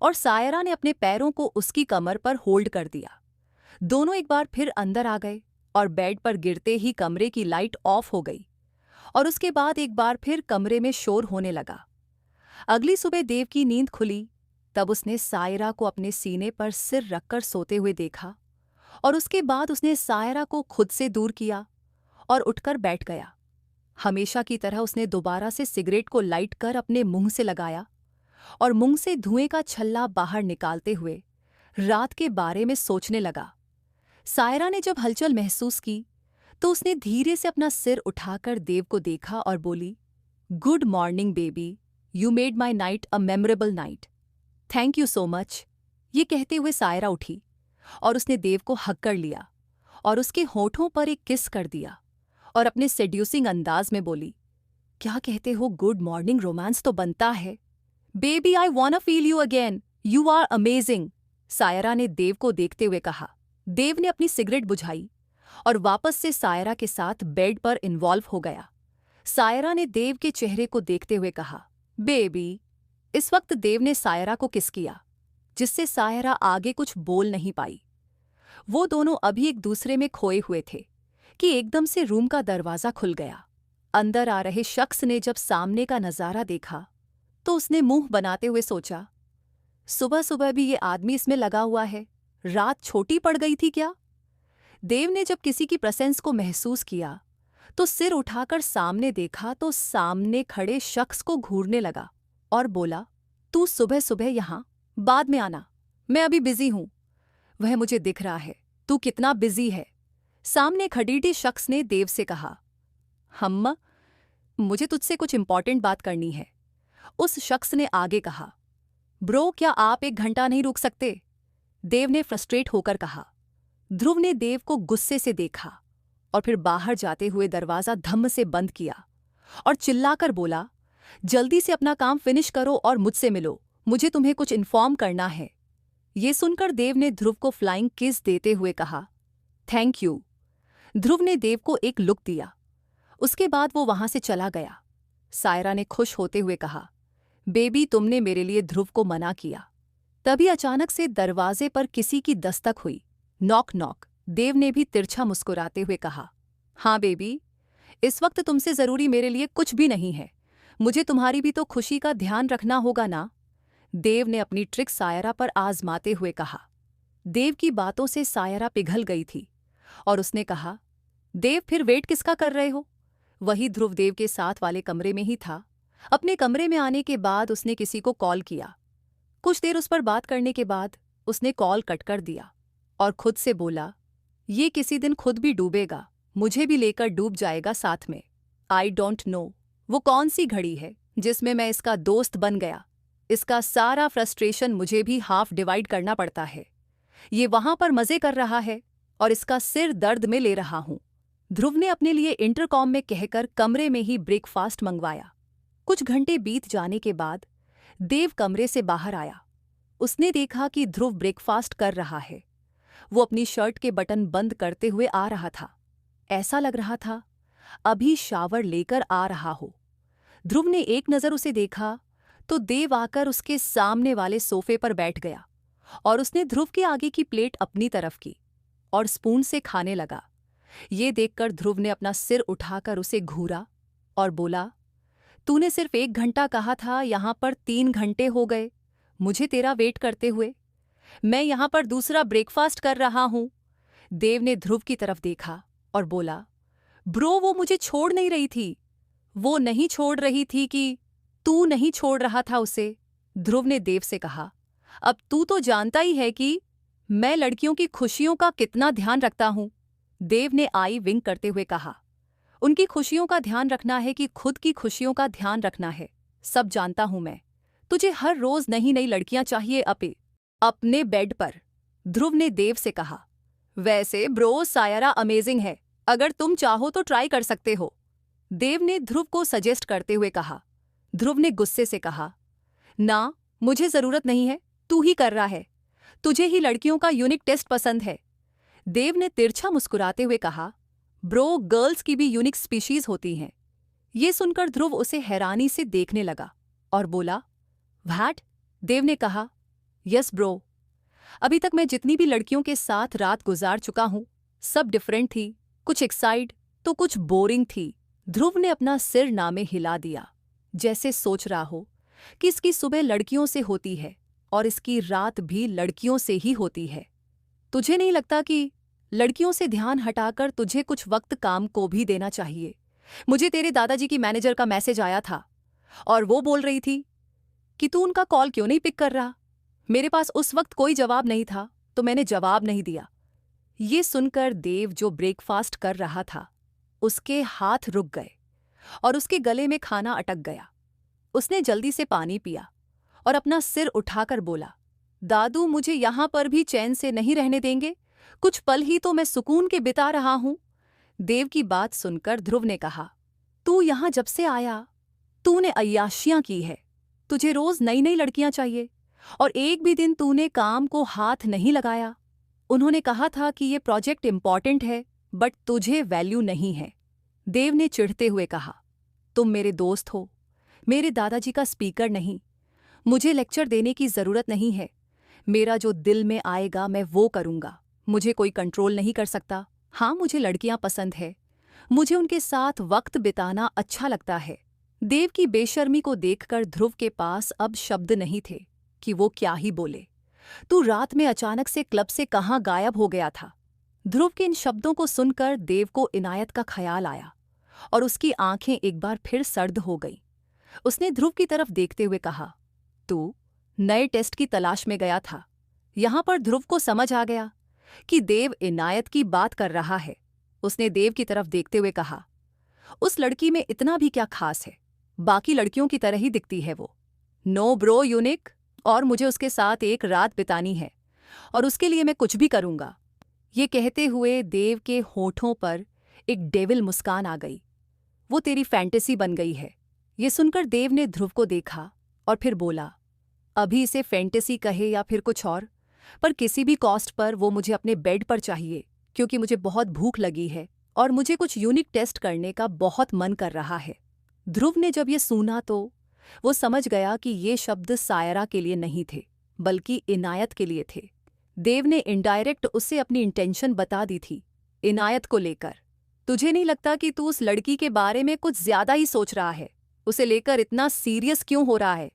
और सायरा ने अपने पैरों को उसकी कमर पर होल्ड कर दिया। दोनों एक बार फिर अंदर आ गए और बेड पर गिरते ही कमरे की लाइट ऑफ हो गई और उसके बाद एक बार फिर कमरे में शोर होने लगा। अगली सुबह देव की नींद खुली तब उसने सायरा को अपने सीने पर सिर रखकर सोते हुए देखा और उसके बाद उसने सायरा को खुद से दूर किया और उठकर बैठ गया। हमेशा की तरह उसने दोबारा से सिगरेट को लाइट कर अपने मुंह से लगाया और मुंह से धुएं का छल्ला बाहर निकालते हुए रात के बारे में सोचने लगा। सायरा ने जब हलचल महसूस की तो उसने धीरे से अपना सिर उठाकर देव को देखा और बोली, good morning baby, you made my night a memorable night. Thank you so much. ये कहते हुए सायरा उठी और उसने देव को हग कर लिया और उसके होठों पर एक किस कर दिया और अपने सेड्यूसिंग अंदाज में बोली, क्या कहते हो, गुड मॉर्निंग रोमांस तो बनता है। Baby I want feel you again, you are amazing, Saira ने देव को देखते हुए कहा। देव ने अपनी सिगरेट बुझाई और वापस से सायरा के साथ बेड पर इन्वॉल्व हो गया। सायरा ने देव के चेहरे को देखते हुए कहा, बेबी। इस वक्त देव ने सायरा को किस किया, जिससे सायरा आगे कुछ बोल नहीं पाई। वो दोनों अभी एक दूसरे में खोए हुए थे कि एकदम से रूम का दरवाजा खुल गया। अंदर आ रहे शख्स ने जब सामने का नजारा देखा तो उसने मुंह बनाते हुए सोचा, सुबह सुबह भी ये आदमी इसमें लगा हुआ है, रात छोटी पड़ गई थी क्या? देव ने जब किसी की प्रेजेंस को महसूस किया तो सिर उठाकर सामने देखा तो सामने खड़े शख्स को घूरने लगा और बोला, तू सुबह सुबह यहां, बाद में आना, मैं अभी बिजी हूं। वह मुझे दिख रहा है, तू कितना बिजी है। सामने खड़ीटी शख्स ने देव से कहा, हम्मा, मुझे तुझसे कुछ इंपॉर्टेंट बात करनी है। उस शख्स ने आगे कहा, ब्रो क्या आप 1 घंटा नहीं रुक सकते? देव ने फ्रस्ट्रेट होकर कहा। ध्रुव ने देव को गुस्से से देखा और फिर बाहर जाते हुए दरवाजा धम्म से बंद किया और चिल्लाकर बोला, जल्दी से अपना काम फिनिश करो और मुझसे मिलो, मुझे तुम्हें कुछ इन्फॉर्म करना है। ये सुनकर देव ने ध्रुव को फ्लाइंग किस देते हुए कहा, थैंक यू। ध्रुव ने देव को एक लुक दिया। उसके बाद वो वहां से चला गया। सायरा ने खुश होते हुए कहा, बेबी तुमने मेरे लिए ध्रुव को मना किया। तभी अचानक से दरवाजे पर किसी की दस्तक हुई। Knock knock. देव ने भी तिरछा मुस्कुराते हुए कहा, हाँ बेबी, इस वक्त तुमसे जरूरी मेरे लिए कुछ भी नहीं है। मुझे तुम्हारी भी तो खुशी का ध्यान रखना होगा ना। देव ने अपनी ट्रिक सायरा पर आजमाते हुए कहा। देव की बातों से सायरा पिघल गई थी और उसने कहा, देव फिर वेट किसका कर रहे हो? वही ध्रुव देव के साथ वाले कमरे में ही था। अपने कमरे में आने के बाद उसने किसी को कॉल किया। कुछ देर उस पर बात करने के बाद उसने कॉल कट कर दिया और खुद से बोला, ये किसी दिन खुद भी डूबेगा, मुझे भी लेकर डूब जाएगा साथ में। आई डोंट नो वो कौन सी घड़ी है जिसमें मैं इसका दोस्त बन गया। इसका सारा फ्रस्ट्रेशन मुझे भी हाफ डिवाइड करना पड़ता है। ये वहां पर मजे कर रहा है और इसका सिर दर्द में ले रहा हूं। ध्रुव ने अपने लिए इंटरकॉम में कहकर कमरे में ही ब्रेकफास्ट मंगवाया। कुछ घंटे बीत जाने के बाद देव कमरे से बाहर आया। उसने देखा कि ध्रुव ब्रेकफास्ट कर रहा है। वो अपनी शर्ट के बटन बंद करते हुए आ रहा था। ऐसा लग रहा था अभी शावर लेकर आ रहा हो। ध्रुव ने एक नज़र उसे देखा तो देव आकर उसके सामने वाले सोफे पर बैठ गया और उसने ध्रुव के आगे की प्लेट अपनी तरफ की और स्पून से खाने लगा। ये देखकर ध्रुव ने अपना सिर उठाकर उसे घूरा और बोला, तूने सिर्फ 1 घंटा कहा था, यहां पर 3 घंटे हो गए मुझे तेरा वेट करते हुए। मैं यहां पर दूसरा ब्रेकफास्ट कर रहा हूं। देव ने ध्रुव की तरफ देखा और बोला, ब्रो वो मुझे छोड़ नहीं रही थी। वो नहीं छोड़ रही थी कि तू नहीं छोड़ रहा था उसे। ध्रुव ने देव से कहा, अब तू तो जानता ही है कि मैं लड़कियों की खुशियों का कितना ध्यान रखता हूं। देव ने आई विंक करते हुए कहा, उनकी खुशियों का ध्यान रखना है कि खुद की खुशियों का ध्यान रखना है, सब जानता हूं मैं। तुझे हर रोज नई नई लड़कियां चाहिए अपने बेड पर। ध्रुव ने देव से कहा, वैसे ब्रो सायरा अमेजिंग है, अगर तुम चाहो तो ट्राई कर सकते हो। देव ने ध्रुव को सजेस्ट करते हुए कहा। ध्रुव ने गुस्से से कहा, ना मुझे जरूरत नहीं है, तू ही कर रहा है। तुझे ही लड़कियों का यूनिक टेस्ट पसंद है। देव ने तिरछा मुस्कुराते हुए कहा, ब्रो गर्ल्स की भी यूनिक स्पीशीज होती हैं। ये सुनकर ध्रुव उसे हैरानी से देखने लगा और बोला, व्हाट? देव ने कहा, यस ब्रो। अभी तक मैं जितनी भी लड़कियों के साथ रात गुजार चुका हूं सब डिफरेंट थी, कुछ एक्साइट तो कुछ बोरिंग थी। ध्रुव ने अपना सिर नामे हिला दिया, जैसे सोच रहा हो कि इसकी सुबह लड़कियों से होती है और इसकी रात भी लड़कियों से ही होती है। तुझे नहीं लगता कि लड़कियों से ध्यान हटाकर तुझे कुछ वक्त काम को भी देना चाहिए? मुझे तेरे दादाजी की मैनेजर का मैसेज आया था और वो बोल रही थी कि तू उनका कॉल क्यों नहीं पिक कर रहा। मेरे पास उस वक्त कोई जवाब नहीं था तो मैंने जवाब नहीं दिया। ये सुनकर देव जो ब्रेकफास्ट कर रहा था उसके हाथ रुक गए और उसके गले में खाना अटक गया। उसने जल्दी से पानी पिया और अपना सिर उठाकर बोला, दादू मुझे यहां पर भी चैन से नहीं रहने देंगे? कुछ पल ही तो मैं सुकून के बिता रहा हूं। देव की बात सुनकर ध्रुव ने कहा, तू यहां जब से आया तूने अय्याशियां की है। तुझे रोज नई नई लड़कियां चाहिए और एक भी दिन तूने काम को हाथ नहीं लगाया। उन्होंने कहा था कि ये प्रोजेक्ट इंपॉर्टेंट है बट तुझे वैल्यू नहीं है। देव ने चिढ़ते हुए कहा, तुम मेरे दोस्त हो, मेरे दादाजी का स्पीकर नहीं। मुझे लेक्चर देने की जरूरत नहीं है। मेरा जो दिल में आएगा मैं वो करूंगा। मुझे कोई कंट्रोल नहीं कर सकता। हाँ मुझे लड़कियां पसंद है, मुझे उनके साथ वक्त बिताना अच्छा लगता है। देव की बेशर्मी को देखकर ध्रुव के पास अब शब्द नहीं थे कि वो क्या ही बोले। तू रात में अचानक से क्लब से कहाँ गायब हो गया था? ध्रुव के इन शब्दों को सुनकर देव को इनायत का ख्याल आया और उसकी आंखें एक बार फिर सर्द हो गईं। उसने ध्रुव की तरफ देखते हुए कहा, तू नए टेस्ट की तलाश में गया था। यहां पर ध्रुव को समझ आ गया कि देव इनायत की बात कर रहा है। उसने देव की तरफ देखते हुए कहा, उस लड़की में इतना भी क्या खास है? बाकी लड़कियों की तरह ही दिखती है वो। नो ब्रो यूनिक, और मुझे उसके साथ एक रात बितानी है और उसके लिए मैं कुछ भी करूंगा। ये कहते हुए देव के होठों पर एक डेविल मुस्कान आ गई। वो तेरी फैंटेसी बन गई है। ये सुनकर देव ने ध्रुव को देखा और फिर बोला, अभी इसे फैंटेसी कहे या फिर कुछ और, पर किसी भी कॉस्ट पर वो मुझे अपने बेड पर चाहिए, क्योंकि मुझे बहुत भूख लगी है और मुझे कुछ यूनिक टेस्ट करने का बहुत मन कर रहा है। ध्रुव ने जब ये सुना तो वो समझ गया कि ये शब्द सायरा के लिए नहीं थे, बल्कि इनायत के लिए थे। देव ने इनडायरेक्ट उसे अपनी इंटेंशन बता दी थी, इनायत को लेकर। तुझे नहीं लगता कि तू उस लड़की के बारे में कुछ ज्यादा ही सोच रहा है? उसे लेकर इतना सीरियस क्यों हो रहा है?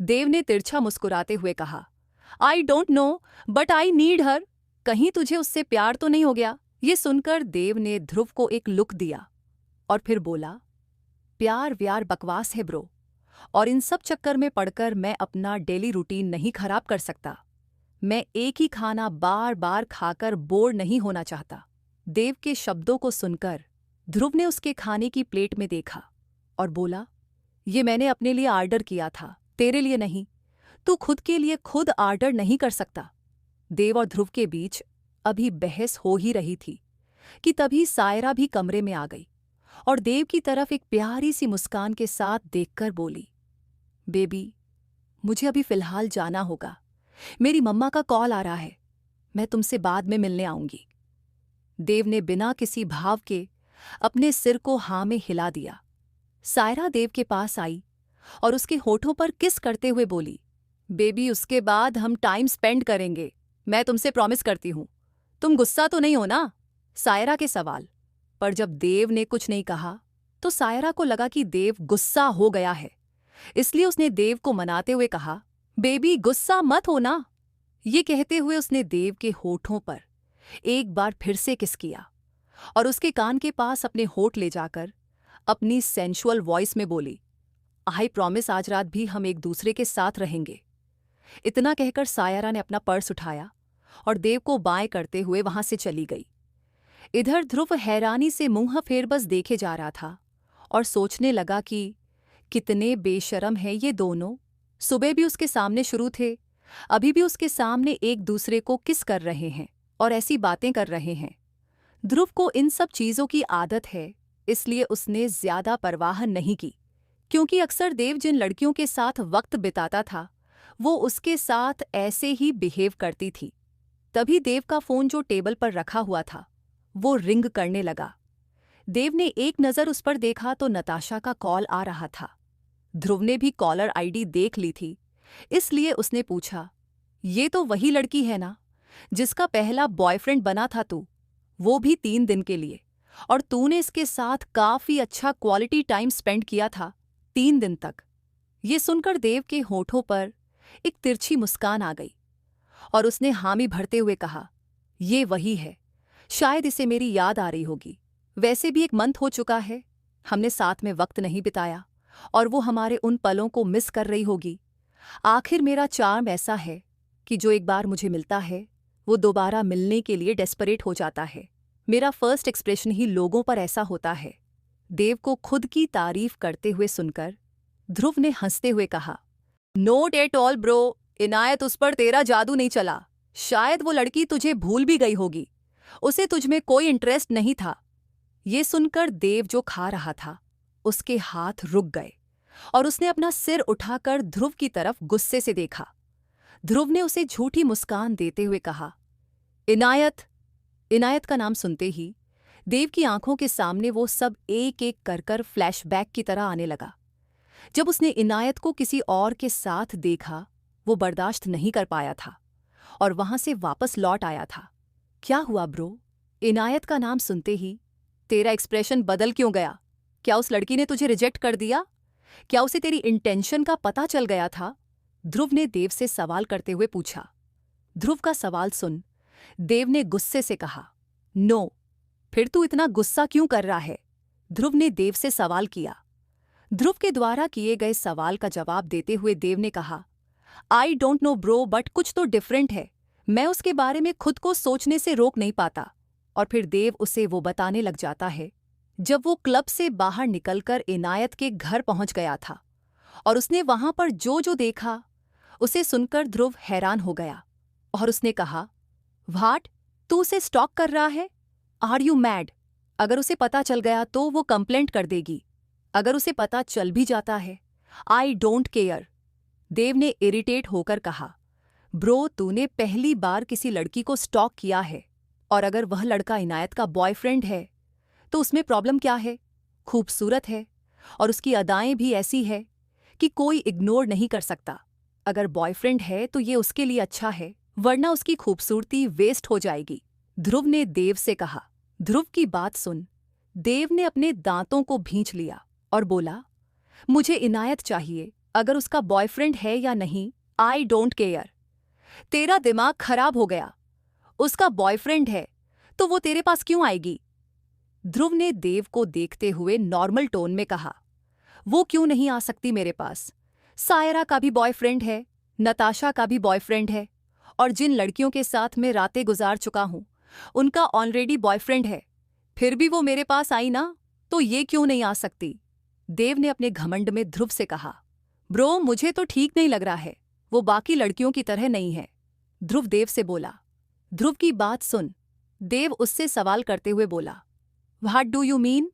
देव ने तिरछा मुस्कुराते हुए कहा। I don't know, but I need हर। कहीं तुझे उससे प्यार तो नहीं हो गया? ये सुनकर देव ने ध्रुव को एक लुक दिया और फिर बोला, प्यार व्यार बकवास है ब्रो, और इन सब चक्कर में पड़कर मैं अपना डेली रूटीन नहीं खराब कर सकता। मैं एक ही खाना बार बार खाकर बोर नहीं होना चाहता। देव के शब्दों को सुनकर ध्रुव ने उसके खाने की प्लेट में देखा और बोला, ये मैंने अपने लिए ऑर्डर किया था, तेरे लिए नहीं। तू खुद के लिए खुद ऑर्डर नहीं कर सकता। देव और ध्रुव के बीच अभी बहस हो ही रही थी कि तभी सायरा भी कमरे में आ गई और देव की तरफ एक प्यारी सी मुस्कान के साथ देखकर बोली, बेबी, मुझे अभी फिलहाल जाना होगा। मेरी मम्मा का कॉल आ रहा है, मैं तुमसे बाद में मिलने आऊंगी। देव ने बिना किसी भाव के अपने सिर को हाँ में हिला दिया। सायरा देव के पास आई और उसके होठों पर किस करते हुए बोली, बेबी, उसके बाद हम टाइम स्पेंड करेंगे, मैं तुमसे प्रॉमिस करती हूं। तुम गुस्सा तो नहीं हो ना? सायरा के सवाल पर जब देव ने कुछ नहीं कहा तो सायरा को लगा कि देव गुस्सा हो गया है, इसलिए उसने देव को मनाते हुए कहा, बेबी, गुस्सा मत हो ना। ये कहते हुए उसने देव के होठों पर एक बार फिर से किस किया और उसके कान के पास अपने होठ ले जाकर अपनी सेंशुअल वॉइस में बोली, आई प्रॉमिस आज रात भी हम एक दूसरे के साथ रहेंगे। इतना कहकर सायरा ने अपना पर्स उठाया और देव को बाएं करते हुए वहां से चली गई। इधर ध्रुव हैरानी से मुंह फेर बस देखे जा रहा था और सोचने लगा कि कितने बेशरम हैं ये दोनों। सुबह भी उसके सामने शुरू थे, अभी भी उसके सामने एक दूसरे को किस कर रहे हैं और ऐसी बातें कर रहे हैं। ध्रुव को इन सब चीजों की आदत है, इसलिए उसने ज्यादा परवाह नहीं की, क्योंकि अक्सर देव जिन लड़कियों के साथ वक्त बिताता था वो उसके साथ ऐसे ही बिहेव करती थी। तभी देव का फोन जो टेबल पर रखा हुआ था वो रिंग करने लगा। देव ने एक नज़र उस पर देखा तो नताशा का कॉल आ रहा था। ध्रुव ने भी कॉलर आईडी देख ली थी, इसलिए उसने पूछा, ये तो वही लड़की है ना जिसका पहला बॉयफ्रेंड बना था तू, वो भी 3 दिन के लिए, और तूने इसके साथ काफी अच्छा क्वालिटी टाइम स्पेंड किया था 3 दिन तक। ये सुनकर देव के होठों पर एक तिरछी मुस्कान आ गई और उसने हामी भरते हुए कहा, ये वही है, शायद इसे मेरी याद आ रही होगी। वैसे भी 1 मंथ हो चुका है, हमने साथ में वक्त नहीं बिताया और वो हमारे उन पलों को मिस कर रही होगी। आखिर मेरा चार्म ऐसा है कि जो एक बार मुझे मिलता है वो दोबारा मिलने के लिए डेस्परेट हो जाता है। मेरा फर्स्ट एक्सप्रेशन ही लोगों पर ऐसा होता है। देव को खुद की तारीफ करते हुए सुनकर ध्रुव ने हंसते हुए कहा, नोट एट ऑल ब्रो, इनायत, उस पर तेरा जादू नहीं चला। शायद वो लड़की तुझे भूल भी गई होगी, उसे तुझमें कोई इंटरेस्ट नहीं था। ये सुनकर देव जो खा रहा था उसके हाथ रुक गए और उसने अपना सिर उठाकर ध्रुव की तरफ गुस्से से देखा। ध्रुव ने उसे झूठी मुस्कान देते हुए कहा, इनायत। इनायत का नाम सुनते ही देव की आंखों के सामने वो सब एक एक कर फ्लैशबैक की तरह आने लगा। जब उसने इनायत को किसी और के साथ देखा वो बर्दाश्त नहीं कर पाया था और वहां से वापस लौट आया था। क्या हुआ ब्रो? इनायत का नाम सुनते ही तेरा एक्सप्रेशन बदल क्यों गया? क्या उस लड़की ने तुझे रिजेक्ट कर दिया? क्या उसे तेरी इंटेंशन का पता चल गया था? ध्रुव ने देव से सवाल करते हुए पूछा। ध्रुव का सवाल सुन देव ने गुस्से से कहा, नो। फिर तू इतना गुस्सा क्यों कर रहा है? ध्रुव ने देव से सवाल किया। ध्रुव के द्वारा किए गए सवाल का जवाब देते हुए देव ने कहा, I don't know bro, but कुछ तो डिफरेंट है। मैं उसके बारे में खुद को सोचने से रोक नहीं पाता। और फिर देव उसे वो बताने लग जाता है जब वो क्लब से बाहर निकलकर इनायत के घर पहुंच गया था और उसने वहां पर जो जो देखा उसे सुनकर ध्रुव हैरान हो गया और उसने कहा, व्हाट, तू उसे स्टॉक कर रहा है? Are you mad? अगर उसे पता चल गया तो वो कंप्लेंट कर देगी। अगर उसे पता चल भी जाता है, आई डोंट केयर। देव ने इरिटेट होकर कहा, ब्रो, तूने पहली बार किसी लड़की को स्टॉक किया है, और अगर वह लड़का इनायत का बॉयफ्रेंड है तो उसमें प्रॉब्लम क्या है? खूबसूरत है और उसकी अदाएं भी ऐसी है कि कोई इग्नोर नहीं कर सकता। अगर बॉयफ्रेंड है तो ये उसके लिए अच्छा है, वरना उसकी खूबसूरती वेस्ट हो जाएगी, ध्रुव ने देव से कहा। ध्रुव की बात सुन देव ने अपने दांतों को भींच लिया और बोला, मुझे इनायत चाहिए, अगर उसका बॉयफ्रेंड है या नहीं, आई डोंट केयर। तेरा दिमाग खराब हो गया। उसका बॉयफ्रेंड है तो वो तेरे पास क्यों आएगी? ध्रुव ने देव को देखते हुए नॉर्मल टोन में कहा, वो क्यों नहीं आ सकती मेरे पास? सायरा का भी बॉयफ्रेंड है, नताशा का भी बॉयफ्रेंड है, और जिन लड़कियों के साथ मैं रातें गुजार चुका हूं उनका ऑलरेडी बॉयफ्रेंड है। फिर भी वो मेरे पास आई ना, तो ये क्यों नहीं आ सकती? देव ने अपने घमंड में ध्रुव से कहा। ब्रो, मुझे तो ठीक नहीं लग रहा है, वो बाकी लड़कियों की तरह नहीं है, ध्रुव देव से बोला। ध्रुव की बात सुन देव उससे सवाल करते हुए बोला, व्हाट डू यू मीन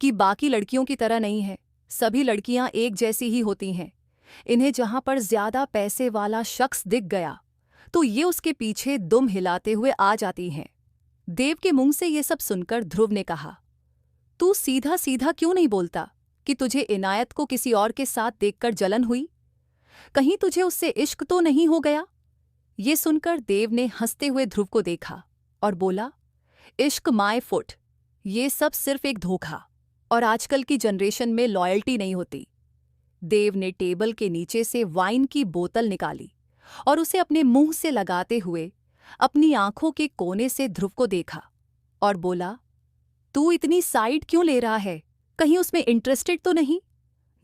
कि बाकी लड़कियों की तरह नहीं है? सभी लड़कियां एक जैसी ही होती हैं। इन्हें जहां पर ज्यादा पैसे वाला शख्स दिख गया तो ये उसके पीछे दुम हिलाते हुए आ जाती हैं। देव के मुंह से ये सब सुनकर ध्रुव ने कहा, तू सीधा सीधा क्यों नहीं बोलता कि तुझे इनायत को किसी और के साथ देखकर जलन हुई? कहीं तुझे उससे इश्क तो नहीं हो गया? ये सुनकर देव ने हंसते हुए ध्रुव को देखा और बोला, इश्क माय फुट, ये सब सिर्फ एक धोखा, और आजकल की जनरेशन में लॉयल्टी नहीं होती। देव ने टेबल के नीचे से वाइन की बोतल निकाली और उसे अपने मुंह से लगाते हुए अपनी आंखों के कोने से ध्रुव को देखा और बोला, तू इतनी साइड क्यों ले रहा है? कहीं उसमें इंटरेस्टेड तो नहीं?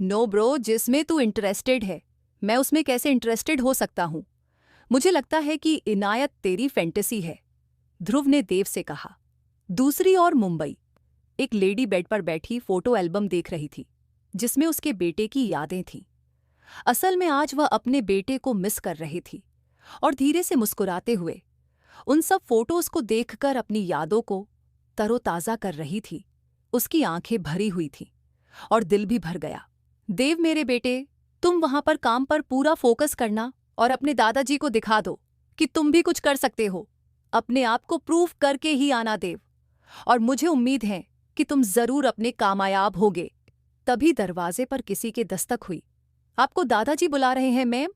नो ब्रो, जिसमें तू इंटरेस्टेड है मैं उसमें कैसे इंटरेस्टेड हो सकता हूं? मुझे लगता है कि इनायत तेरी फैंटेसी है, ध्रुव ने देव से कहा। दूसरी ओर मुंबई, एक लेडी बेड पर बैठी फोटो एल्बम देख रही थी जिसमें उसके बेटे की यादें थीं। असल में आज वह अपने बेटे को मिस कर रही थी और धीरे से मुस्कुराते हुए उन सब फोटोज को देखकर अपनी यादों को तरोताजा कर रही थी। उसकी आंखें भरी हुई थीं और दिल भी भर गया। देव मेरे बेटे, तुम वहां पर काम पर पूरा फोकस करना और अपने दादाजी को दिखा दो कि तुम भी कुछ कर सकते हो। अपने आप को प्रूफ करके ही आना देव, और मुझे उम्मीद है कि तुम जरूर अपने कामयाब होगे। तभी दरवाजे पर किसी के दस्तक हुई। आपको दादाजी बुला रहे हैं मैम?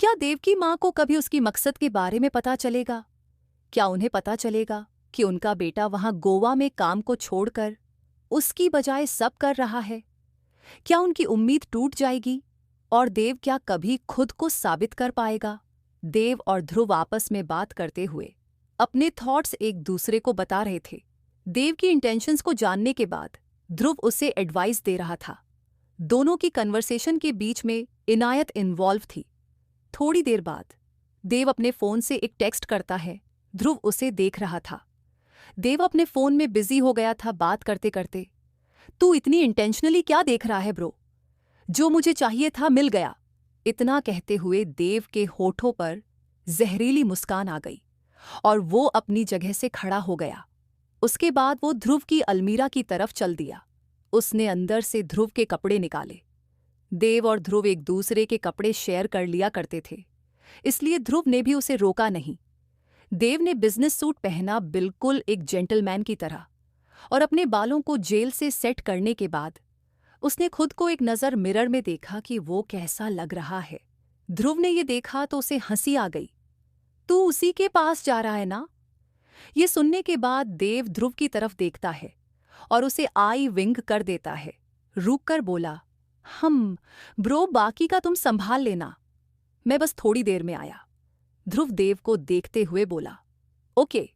क्या देव की मां को कभी उसकी मकसद के बारे में पता चलेगा? क्या उन्हें पता चलेगा कि उनका बेटा वहां गोवा में काम को छोड़कर उसकी बजाय सब कर रहा है? क्या उनकी उम्मीद टूट जाएगी और देव क्या कभी खुद को साबित कर पाएगा? देव और ध्रुव आपस में बात करते हुए अपने थॉट्स एक दूसरे को बता रहे थे। देव की इंटेंशंस को जानने के बाद ध्रुव उसे एडवाइस दे रहा था। दोनों की कन्वर्सेशन के बीच में इनायत इन्वॉल्व थी। थोड़ी देर बाद देव अपने फोन से एक टेक्स्ट करता है। ध्रुव उसे देख रहा था। देव अपने फोन में बिजी हो गया था बात करते करते। तू इतनी इंटेंशनली क्या देख रहा है ब्रो? जो मुझे चाहिए था मिल गया। इतना कहते हुए देव के होठों पर जहरीली मुस्कान आ गई और वो अपनी जगह से खड़ा हो गया। उसके बाद वो ध्रुव की अलमीरा की तरफ चल दिया। उसने अंदर से ध्रुव के कपड़े निकाले। देव और ध्रुव एक दूसरे के कपड़े शेयर कर लिया करते थे, इसलिए ध्रुव ने भी उसे रोका नहीं। देव ने बिजनेस सूट पहना, बिल्कुल एक जेंटलमैन की तरह, और अपने बालों को जेल से सेट करने के बाद उसने खुद को एक नज़र मिरर में देखा कि वो कैसा लग रहा है। ध्रुव ने ये देखा तो उसे हंसी आ गई। तू उसी के पास जा रहा है ना? ये सुनने के बाद देव ध्रुव की तरफ देखता है और उसे आई विंग कर देता है। रुक कर बोला, ब्रो, बाकी का तुम संभाल लेना, मैं बस थोड़ी देर में आया। ध्रुव देव को देखते हुए बोला, ओके।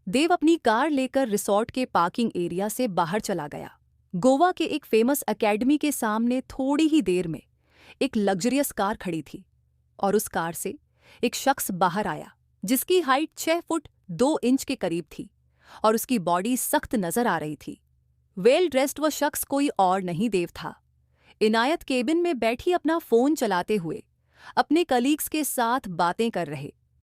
देव अपनी कार लेकर रिसॉर्ट के पार्किंग एरिया से बाहर चला गया। गोवा के एक फेमस एकेडमी के सामने थोड़ी ही देर में एक लग्जरियस कार खड़ी थी और उस कार से एक शख्स बाहर आया जिसकी हाइट 6 फुट 2 इंच के करीब थी और उसकी बॉडी सख्त नजर आ रही थी। वेल ड्रेस्ड वह शख्स कोई और नहीं देव था। इनायत केबिन में बैठी अपना फोन चलाते हुए अपने कलीग्स के साथ बातें कर रहे